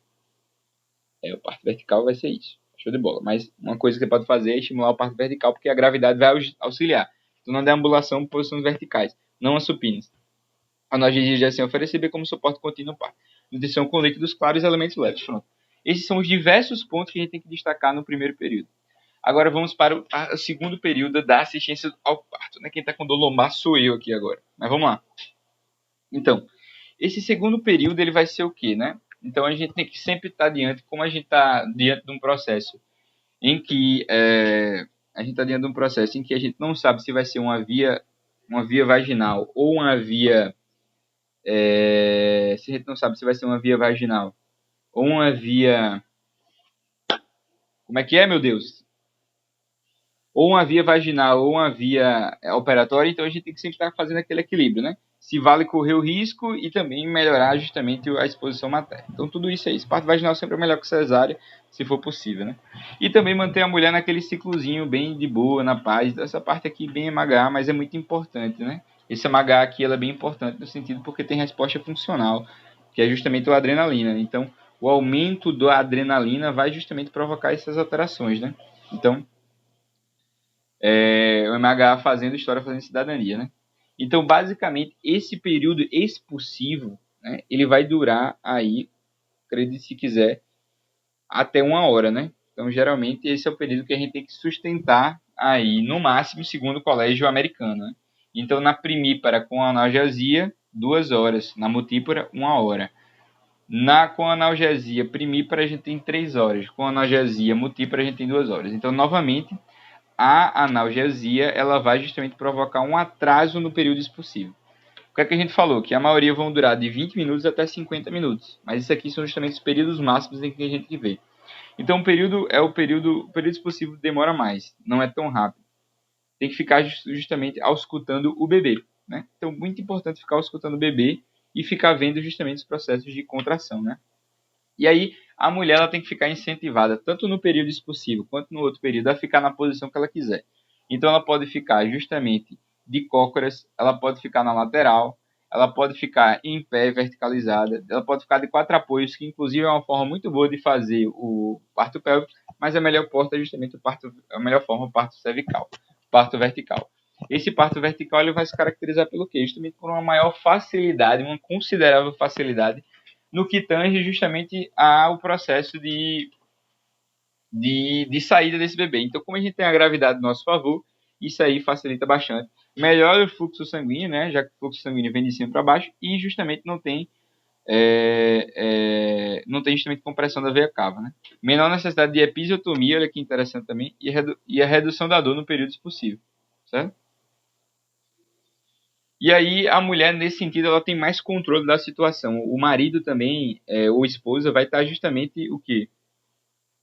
O parto vertical vai ser isso. Show de bola. Mas uma coisa que você pode fazer é estimular o parto vertical, porque a gravidade vai auxiliar. Então, na deambulação, posições verticais, não as supinas. Analgesia de assim oferecer bem como suporte contínuo no parto. Nutrição com líquidos claros e elementos leves. Pronto. Esses são os diversos pontos que a gente tem que destacar no primeiro período. Agora vamos para o segundo período da assistência ao parto. Né? Quem está com dor lombar sou eu aqui agora. Mas vamos lá. Então, esse segundo período ele vai ser o quê, né? Então a gente tem que sempre estar diante, como a gente está diante de um processo em que a gente está diante de um processo em que a gente não sabe se vai ser uma via vaginal ou uma via se a gente não sabe se vai ser uma via vaginal ou uma via, como é que é, meu Deus? Ou uma via vaginal ou uma via operatória, então a gente tem que sempre estar fazendo aquele equilíbrio, né? Se vale correr o risco e também melhorar justamente a exposição materna. Então tudo isso aí, parto vaginal sempre é melhor que cesárea, se for possível, né? E também manter a mulher naquele ciclozinho bem de boa, na paz. Essa parte aqui bem MH, mas é muito importante, né? Esse MH aqui ela é bem importante no sentido porque tem resposta funcional, que é justamente a adrenalina. Então, o aumento da adrenalina vai justamente provocar essas alterações, né? Então, o MH fazendo história, fazendo cidadania, né? Então, basicamente, esse período expulsivo, né, ele vai durar aí, acredite se quiser, até 1 hora, né? Então, geralmente, esse é o período que a gente tem que sustentar aí, no máximo, segundo o colégio americano, né? Então, na primípara com analgesia, 2 horas. Na multípara, 1 hora. Com analgesia primípara, a gente tem 3 horas. Com analgesia multípara, a gente tem 2 horas. Então, novamente, a analgesia ela vai justamente provocar um atraso no período expulsivo. O que é que a gente falou? Que a maioria vão durar de 20 minutos até 50 minutos. Mas isso aqui são justamente os períodos máximos em que a gente vê. Então o período expulsivo demora mais, não é tão rápido. Tem que ficar justamente auscultando o bebê, né? Então muito importante ficar auscultando o bebê e ficar vendo justamente os processos de contração, né? E aí a mulher ela tem que ficar incentivada, tanto no período expulsivo quanto no outro período, a ficar na posição que ela quiser. Então ela pode ficar justamente de cócoras, ela pode ficar na lateral, ela pode ficar em pé verticalizada, ela pode ficar de 4 apoios, que inclusive é uma forma muito boa de fazer o parto pélvico, mas a melhor porta é justamente a melhor forma o parto cervical, parto vertical. Esse parto vertical ele vai se caracterizar pelo quê? Justamente por uma maior facilidade, uma considerável facilidade no que tange justamente ao processo de saída desse bebê. Então, como a gente tem a gravidade a nosso favor, isso aí facilita bastante. Melhora o fluxo sanguíneo, né? Já que o fluxo sanguíneo vem de cima para baixo e justamente não tem justamente compressão da veia cava, né? Menor necessidade de episiotomia, olha que interessante também, e a redução da dor no período possível, certo? E aí a mulher, nesse sentido, ela tem mais controle da situação. O marido também, ou esposa, vai estar justamente o quê?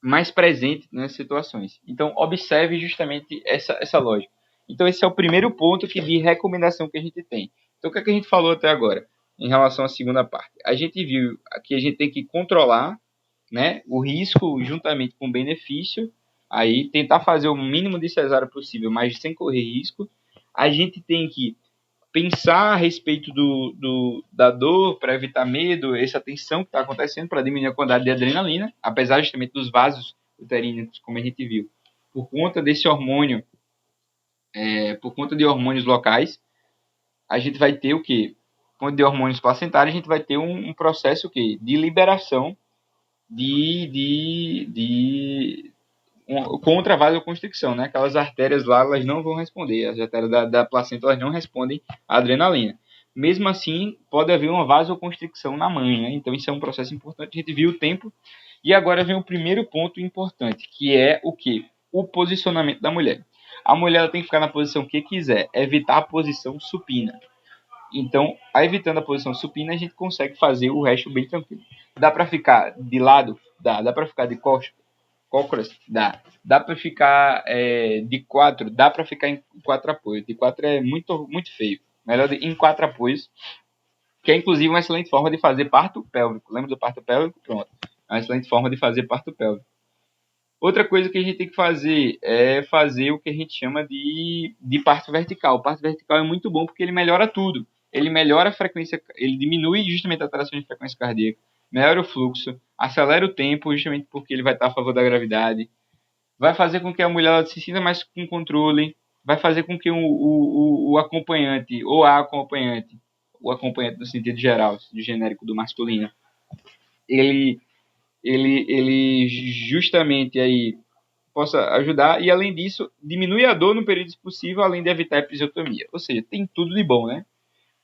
Mais presente nessas situações. Então, observe justamente essa lógica. Então, esse é o primeiro ponto de recomendação que a gente tem. Então, o que, é que a gente falou até agora em relação à segunda parte? A gente viu que a gente tem que controlar, né, o risco juntamente com o benefício, aí tentar fazer o mínimo de cesárea possível, mas sem correr risco. A gente tem que pensar a respeito da dor para evitar medo, essa tensão que está acontecendo para diminuir a quantidade de adrenalina, apesar justamente dos vasos uterinos, como a gente viu, por conta desse hormônio, por conta de hormônios locais, a gente vai ter o quê? Por conta de hormônios placentários, a gente vai ter um processo o quê? De liberação contra a vasoconstricção, né? Aquelas artérias lá, elas não vão responder, as artérias da placenta, elas não respondem à adrenalina. Mesmo assim, pode haver uma vasoconstricção na mãe, né? Então isso é um processo importante, a gente viu o tempo. E agora vem o primeiro ponto importante, que é o quê? O posicionamento da mulher. A mulher ela tem que ficar na posição que quiser, evitar a posição supina. Então, evitando a posição supina, a gente consegue fazer o resto bem tranquilo. Dá para ficar de lado? Dá para ficar de cócoras? Dá para ficar de 4? Dá para ficar em 4 apoios. De 4 é muito, muito feio. Melhor em 4 apoios, que é inclusive uma excelente forma de fazer parto pélvico. Lembra do parto pélvico? Pronto. É uma excelente forma de fazer parto pélvico. Outra coisa que a gente tem que fazer é fazer o que a gente chama de parto vertical. O parto vertical é muito bom porque ele melhora tudo. Ele melhora a frequência, ele diminui justamente a alteração de frequência cardíaca, melhora o fluxo, acelera o tempo, justamente porque ele vai estar a favor da gravidade, vai fazer com que a mulher se sinta mais com controle, vai fazer com que o acompanhante, ou a acompanhante, o acompanhante no sentido geral, de genérico do masculino, ele, ele justamente aí possa ajudar e, além disso, diminui a dor no período possível, além de evitar a episiotomia. Ou seja, tem tudo de bom, né?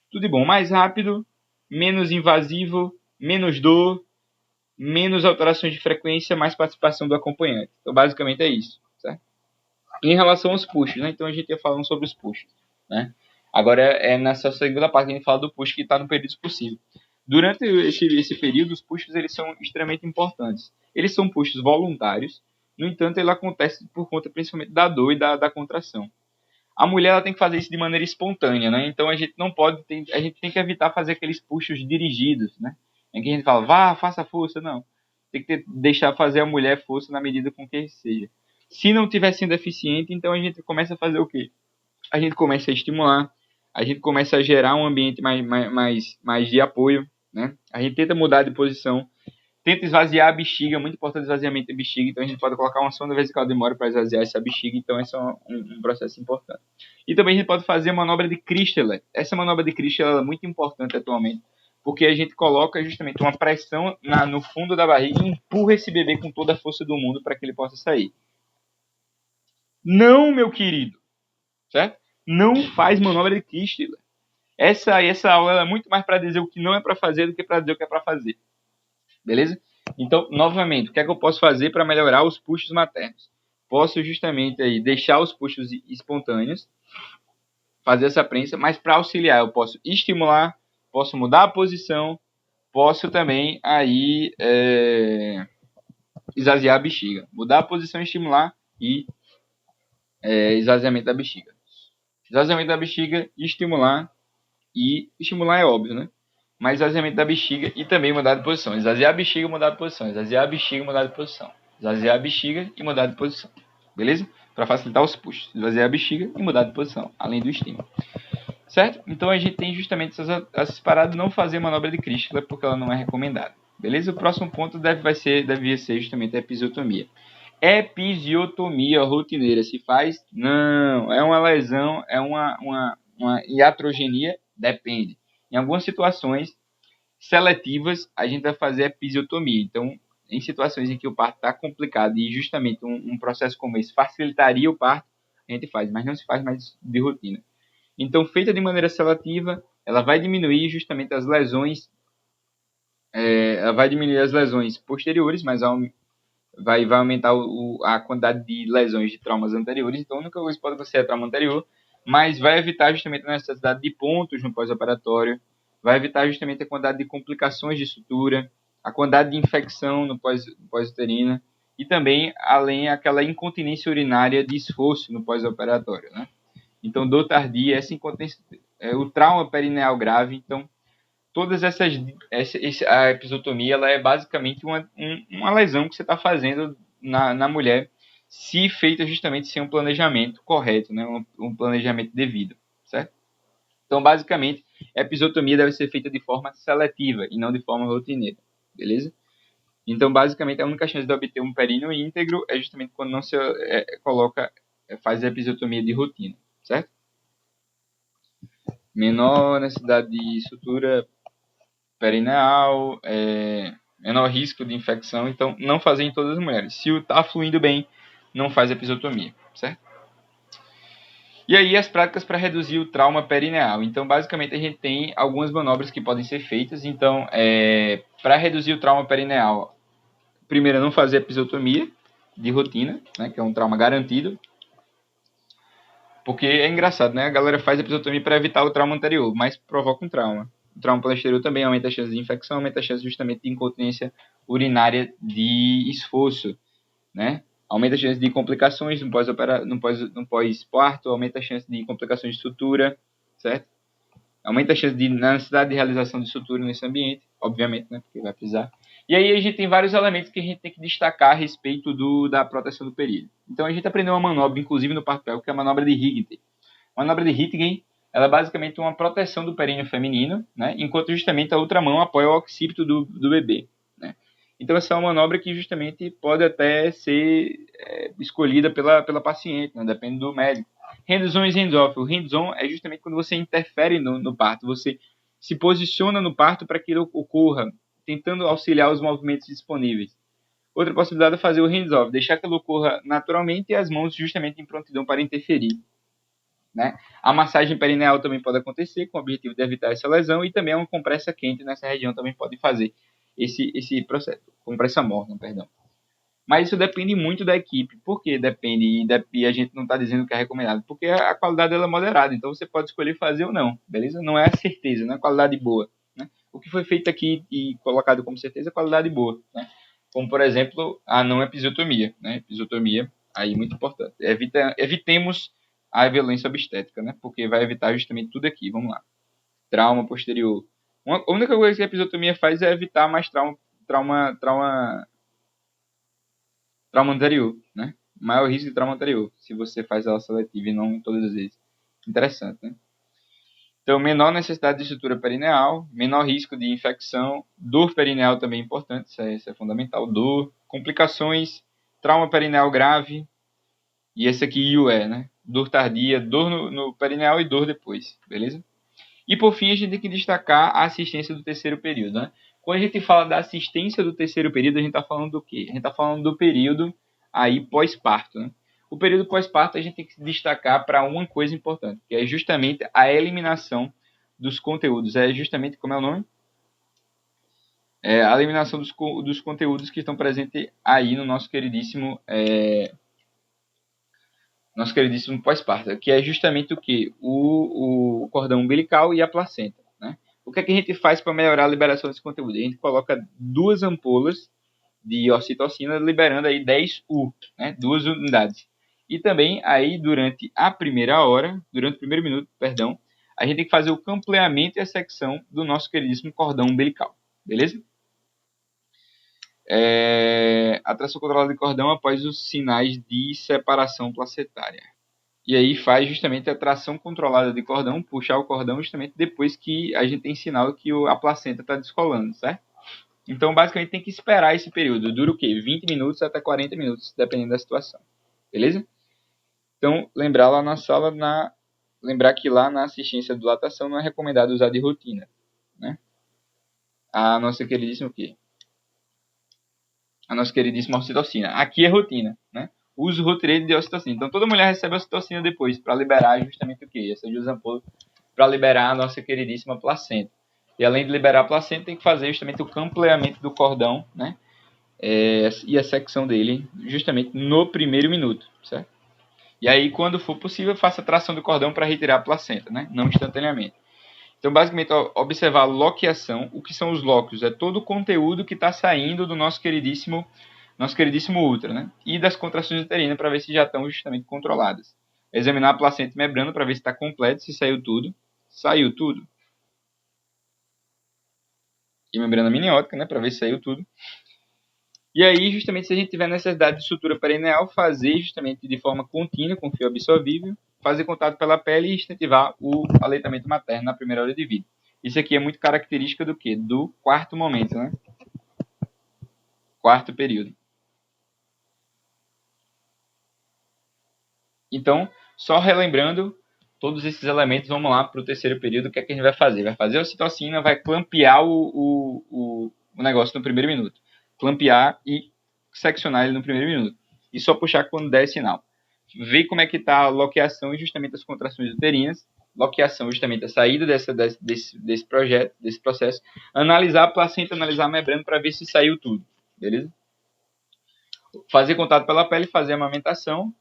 Tudo de bom. Mais rápido, menos invasivo, menos dor, menos alterações de frequência, mais participação do acompanhante. Então, basicamente é isso, certo? Em relação aos pushes, né? Então, a gente ia falando sobre os pushes, né? Agora, é nessa segunda parte que a gente fala do push que está no período possível. Durante esse período, os pushes eles são extremamente importantes. Eles são pushes voluntários, no entanto, ele acontece por conta principalmente da dor e da contração. A mulher ela tem que fazer isso de maneira espontânea, né? Então a gente não pode, a gente tem que evitar fazer aqueles puxos dirigidos, né? Em que a gente fala, vá, faça força, não. Tem que deixar fazer a mulher força na medida com que seja. Se não estiver sendo eficiente, então a gente começa a fazer o quê? A gente começa a estimular, a gente começa a gerar um ambiente mais de apoio, né? A gente tenta mudar de posição, tenta esvaziar a bexiga, muito importante o esvaziamento da bexiga, então a gente pode colocar uma sonda vesical de Mori para esvaziar essa bexiga, então esse é um processo importante. E também a gente pode fazer a manobra de Christeler. Essa manobra de Christeler é muito importante atualmente, porque a gente coloca justamente uma pressão no fundo da barriga e empurra esse bebê com toda a força do mundo para que ele possa sair. Não, meu querido, certo? Não faz manobra de Christeler. Essa aula é muito mais para dizer o que não é para fazer do que para dizer o que é para fazer. Beleza? Então, novamente, o que é que eu posso fazer para melhorar os puxos maternos? Posso justamente aí deixar os puxos espontâneos, fazer essa prensa, mas para auxiliar eu posso estimular, posso mudar a posição, posso também aí esvaziar a bexiga. Mudar a posição, estimular e esvaziamento da bexiga. Esvaziamento da bexiga, estimular é óbvio, né? Mas esvaziamento da bexiga e também mudar de posição. Esvaziar a bexiga e mudar de posição. Esvaziar a bexiga e mudar de posição. Esvaziar a bexiga e mudar de posição. Beleza? Para facilitar os puxos. Esvaziar a bexiga e mudar de posição, além do estímulo. Certo? Então a gente tem justamente essas paradas, não fazer manobra de Christeler porque ela não é recomendada. Beleza? O próximo ponto devia ser justamente a episiotomia. Episiotomia rotineira se faz? Não. É uma lesão, é uma iatrogenia? Depende. Em algumas situações seletivas, a gente vai fazer episiotomia. Então, em situações em que o parto está complicado e justamente um processo como esse facilitaria o parto, a gente faz, mas não se faz mais de rotina. Então, feita de maneira seletiva, ela vai diminuir justamente as lesões, ela vai diminuir as lesões posteriores, mas vai aumentar a quantidade de lesões de traumas anteriores. Então, a única coisa que pode acontecer é trauma anterior, mas vai evitar justamente a necessidade de pontos no pós-operatório, vai evitar justamente a quantidade de complicações de sutura, a quantidade de infecção no pós-uterina e também, além, aquela incontinência urinária de esforço no pós-operatório, né? Então, dor tardia, essa incontinência, o trauma perineal grave, então, todas a episiotomia ela é basicamente uma lesão que você está fazendo na mulher, se feita justamente sem um planejamento correto, né? Um planejamento devido, certo? Então, basicamente, a episiotomia deve ser feita de forma seletiva e não de forma rotineira, beleza? Então, basicamente, a única chance de obter um períneo íntegro é justamente quando não se faz a episiotomia de rotina, certo? Menor necessidade de sutura perineal, menor risco de infecção, então não fazer em todas as mulheres. Se está fluindo bem, não faz episiotomia, certo? E aí as práticas para reduzir o trauma perineal. Então, basicamente, a gente tem algumas manobras que podem ser feitas. Então, para reduzir o trauma perineal, primeiro, não fazer episiotomia de rotina, né, que é um trauma garantido. Porque é engraçado, né? A galera faz episiotomia para evitar o trauma anterior, mas provoca um trauma. O trauma posterior também aumenta a chance de infecção, aumenta a chance justamente de incontinência urinária de esforço, né? Aumenta a chance de complicações no pós-parto, aumenta a chance de complicações de sutura, certo? Aumenta a chance de necessidade de realização de sutura nesse ambiente, obviamente, né? Porque vai precisar. E aí a gente tem vários elementos que a gente tem que destacar a respeito da proteção do período. Então a gente aprendeu uma manobra, inclusive no parto pélvico, que é a manobra de Higgins. A manobra de Higgins, ela é basicamente uma proteção do períneo feminino, né? Enquanto justamente a outra mão apoia o occipito do bebê, né? Então essa é uma manobra que justamente pode até ser escolhida pela paciente, né? Depende do médico. Hands-on e hands-off. O hands-on é justamente quando você interfere no parto, você se posiciona no parto para que ele ocorra, tentando auxiliar os movimentos disponíveis. Outra possibilidade é fazer o hands-off, deixar que ele ocorra naturalmente e as mãos justamente em prontidão para interferir. né? A massagem perineal também pode acontecer com o objetivo de evitar essa lesão e também uma compressa quente nessa região também pode fazer esse processo, compressa morna, perdão. Mas isso depende muito da equipe. Por que depende? E a gente não está dizendo que é recomendado. Porque a qualidade dela é moderada. Então você pode escolher fazer ou não. Beleza? Não é a certeza, não é a qualidade boa. Né? O que foi feito aqui e colocado como certeza é qualidade boa. Né? Como, por exemplo, a não episiotomia. Né? Episiotomia, aí muito importante. Evitemos a violência obstétrica, né? Porque vai evitar justamente tudo aqui. Vamos lá. Trauma posterior. A única coisa que a episiotomia faz é evitar mais trauma anterior, né? Maior risco de trauma anterior, se você faz ela seletiva e não todas as vezes. Interessante, né? Então, menor necessidade de estrutura perineal, menor risco de infecção, dor perineal também é importante, isso é fundamental. Dor, complicações, trauma perineal grave, e esse aqui IUE, né? Dor tardia, dor no perineal e dor depois, beleza? E por fim, a gente tem que destacar a assistência do terceiro período, né? Quando a gente fala da assistência do terceiro período, a gente está falando do quê? A gente está falando do período aí pós-parto, né? O período pós-parto a gente tem que destacar para uma coisa importante, que é justamente a eliminação dos conteúdos. É justamente, como é o nome? É a eliminação dos conteúdos que estão presentes aí no nosso queridíssimo pós-parto, que é justamente o que? O cordão umbilical e a placenta. Né? O que é que a gente faz para melhorar a liberação desse conteúdo? A gente coloca 2 ampolas de ocitocina, liberando aí 10 U, né? 2 unidades. E também aí durante a primeira hora, durante o primeiro minuto, perdão, a gente tem que fazer o campleamento e a secção do nosso queridíssimo cordão umbilical. Beleza? Atração controlada de cordão após os sinais de separação placentária. E aí faz justamente a tração controlada de cordão, puxar o cordão justamente depois que a gente tem sinal que a placenta está descolando, certo? Então, basicamente, tem que esperar esse período. Dura o quê? 20 minutos até 40 minutos, dependendo da situação. Beleza? Então, lembrar que lá na assistência de dilatação não é recomendado usar de rotina, né? A nossa queridíssima o quê? A nossa queridíssima ocitocina. Aqui é rotina, né? Uso rotineiro de ocitocina. Então, toda mulher recebe ocitocina depois, para liberar justamente o quê? Essas duas ampolas, para liberar a nossa queridíssima placenta. E além de liberar a placenta, tem que fazer justamente o campleamento do cordão, né? E a secção dele, justamente no primeiro minuto, certo? E aí, quando for possível, faça a tração do cordão para retirar a placenta, né? Não instantaneamente. Então, basicamente, observar a loqueação. O que são os lóquios? É todo o conteúdo que está saindo do nosso queridíssimo útero, né? E das contrações uterinas para ver se já estão justamente controladas. Examinar a placenta e membrana para ver se está completo, se saiu tudo. Saiu tudo. E membrana amniótica, né? Para ver se saiu tudo. E aí, justamente, se a gente tiver necessidade de sutura perineal, fazer justamente de forma contínua, com fio absorvível, fazer contato pela pele e incentivar o aleitamento materno na primeira hora de vida. Isso aqui é muito característica do quê? Do quarto momento, né? Quarto período. Então, só relembrando todos esses elementos, vamos lá para o terceiro período, o que é que a gente vai fazer? Vai fazer a ocitocina, vai clampear o negócio no primeiro minuto. Clampear e seccionar ele no primeiro minuto. E só puxar quando der sinal. Ver como é que está a loqueação e justamente as contrações uterinas. Loqueação, justamente a saída desse processo. Analisar a placenta, analisar a membrana para ver se saiu tudo. Beleza? Fazer contato pela pele, fazer a amamentação.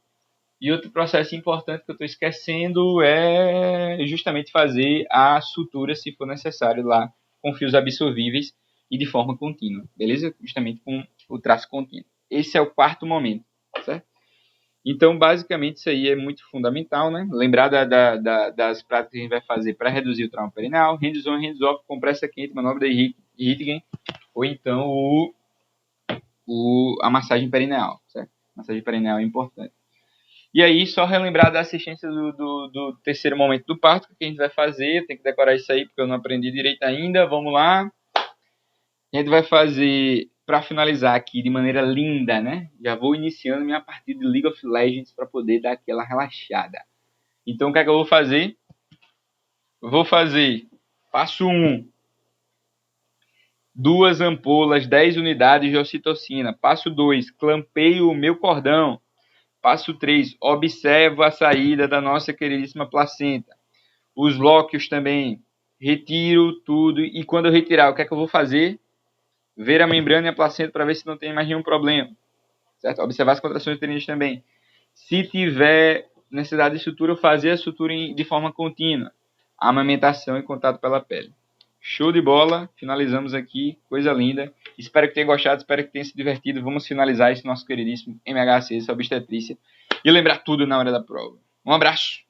E outro processo importante que eu estou esquecendo é justamente fazer a sutura, se for necessário, lá com fios absorvíveis e de forma contínua, beleza? Justamente com o traço contínuo. Esse é o quarto momento, certo? Então, basicamente, isso aí é muito fundamental, né? Lembrar das práticas que a gente vai fazer para reduzir o trauma perineal, hands-on, hands-off, compressa quente, manobra de Hittigen, ou então a massagem perineal, certo? Massagem perineal é importante. E aí, só relembrar da assistência do terceiro momento do parto, que a gente vai fazer. Tem que decorar isso aí, porque eu não aprendi direito ainda. Vamos lá. A gente vai fazer, para finalizar aqui de maneira linda, né? Já vou iniciando minha partida de League of Legends para poder dar aquela relaxada. Então, o que é que eu vou fazer? Vou fazer, passo 1, 2 ampolas, 10 unidades de ocitocina. Passo 2, clampeio o meu cordão. Passo 3, observo a saída da nossa queridíssima placenta. Os lóquios também, retiro tudo. E quando eu retirar, o que é que eu vou fazer? Ver a membrana e a placenta para ver se não tem mais nenhum problema. Certo? Observar as contrações uterinas também. Se tiver necessidade de sutura, fazer a sutura de forma contínua. Amamentação e contato pela pele. Show de bola, finalizamos aqui, coisa linda. Espero que tenha gostado, espero que tenha se divertido. Vamos finalizar esse nosso queridíssimo MHC, essa obstetrícia. E lembrar tudo na hora da prova. Um abraço!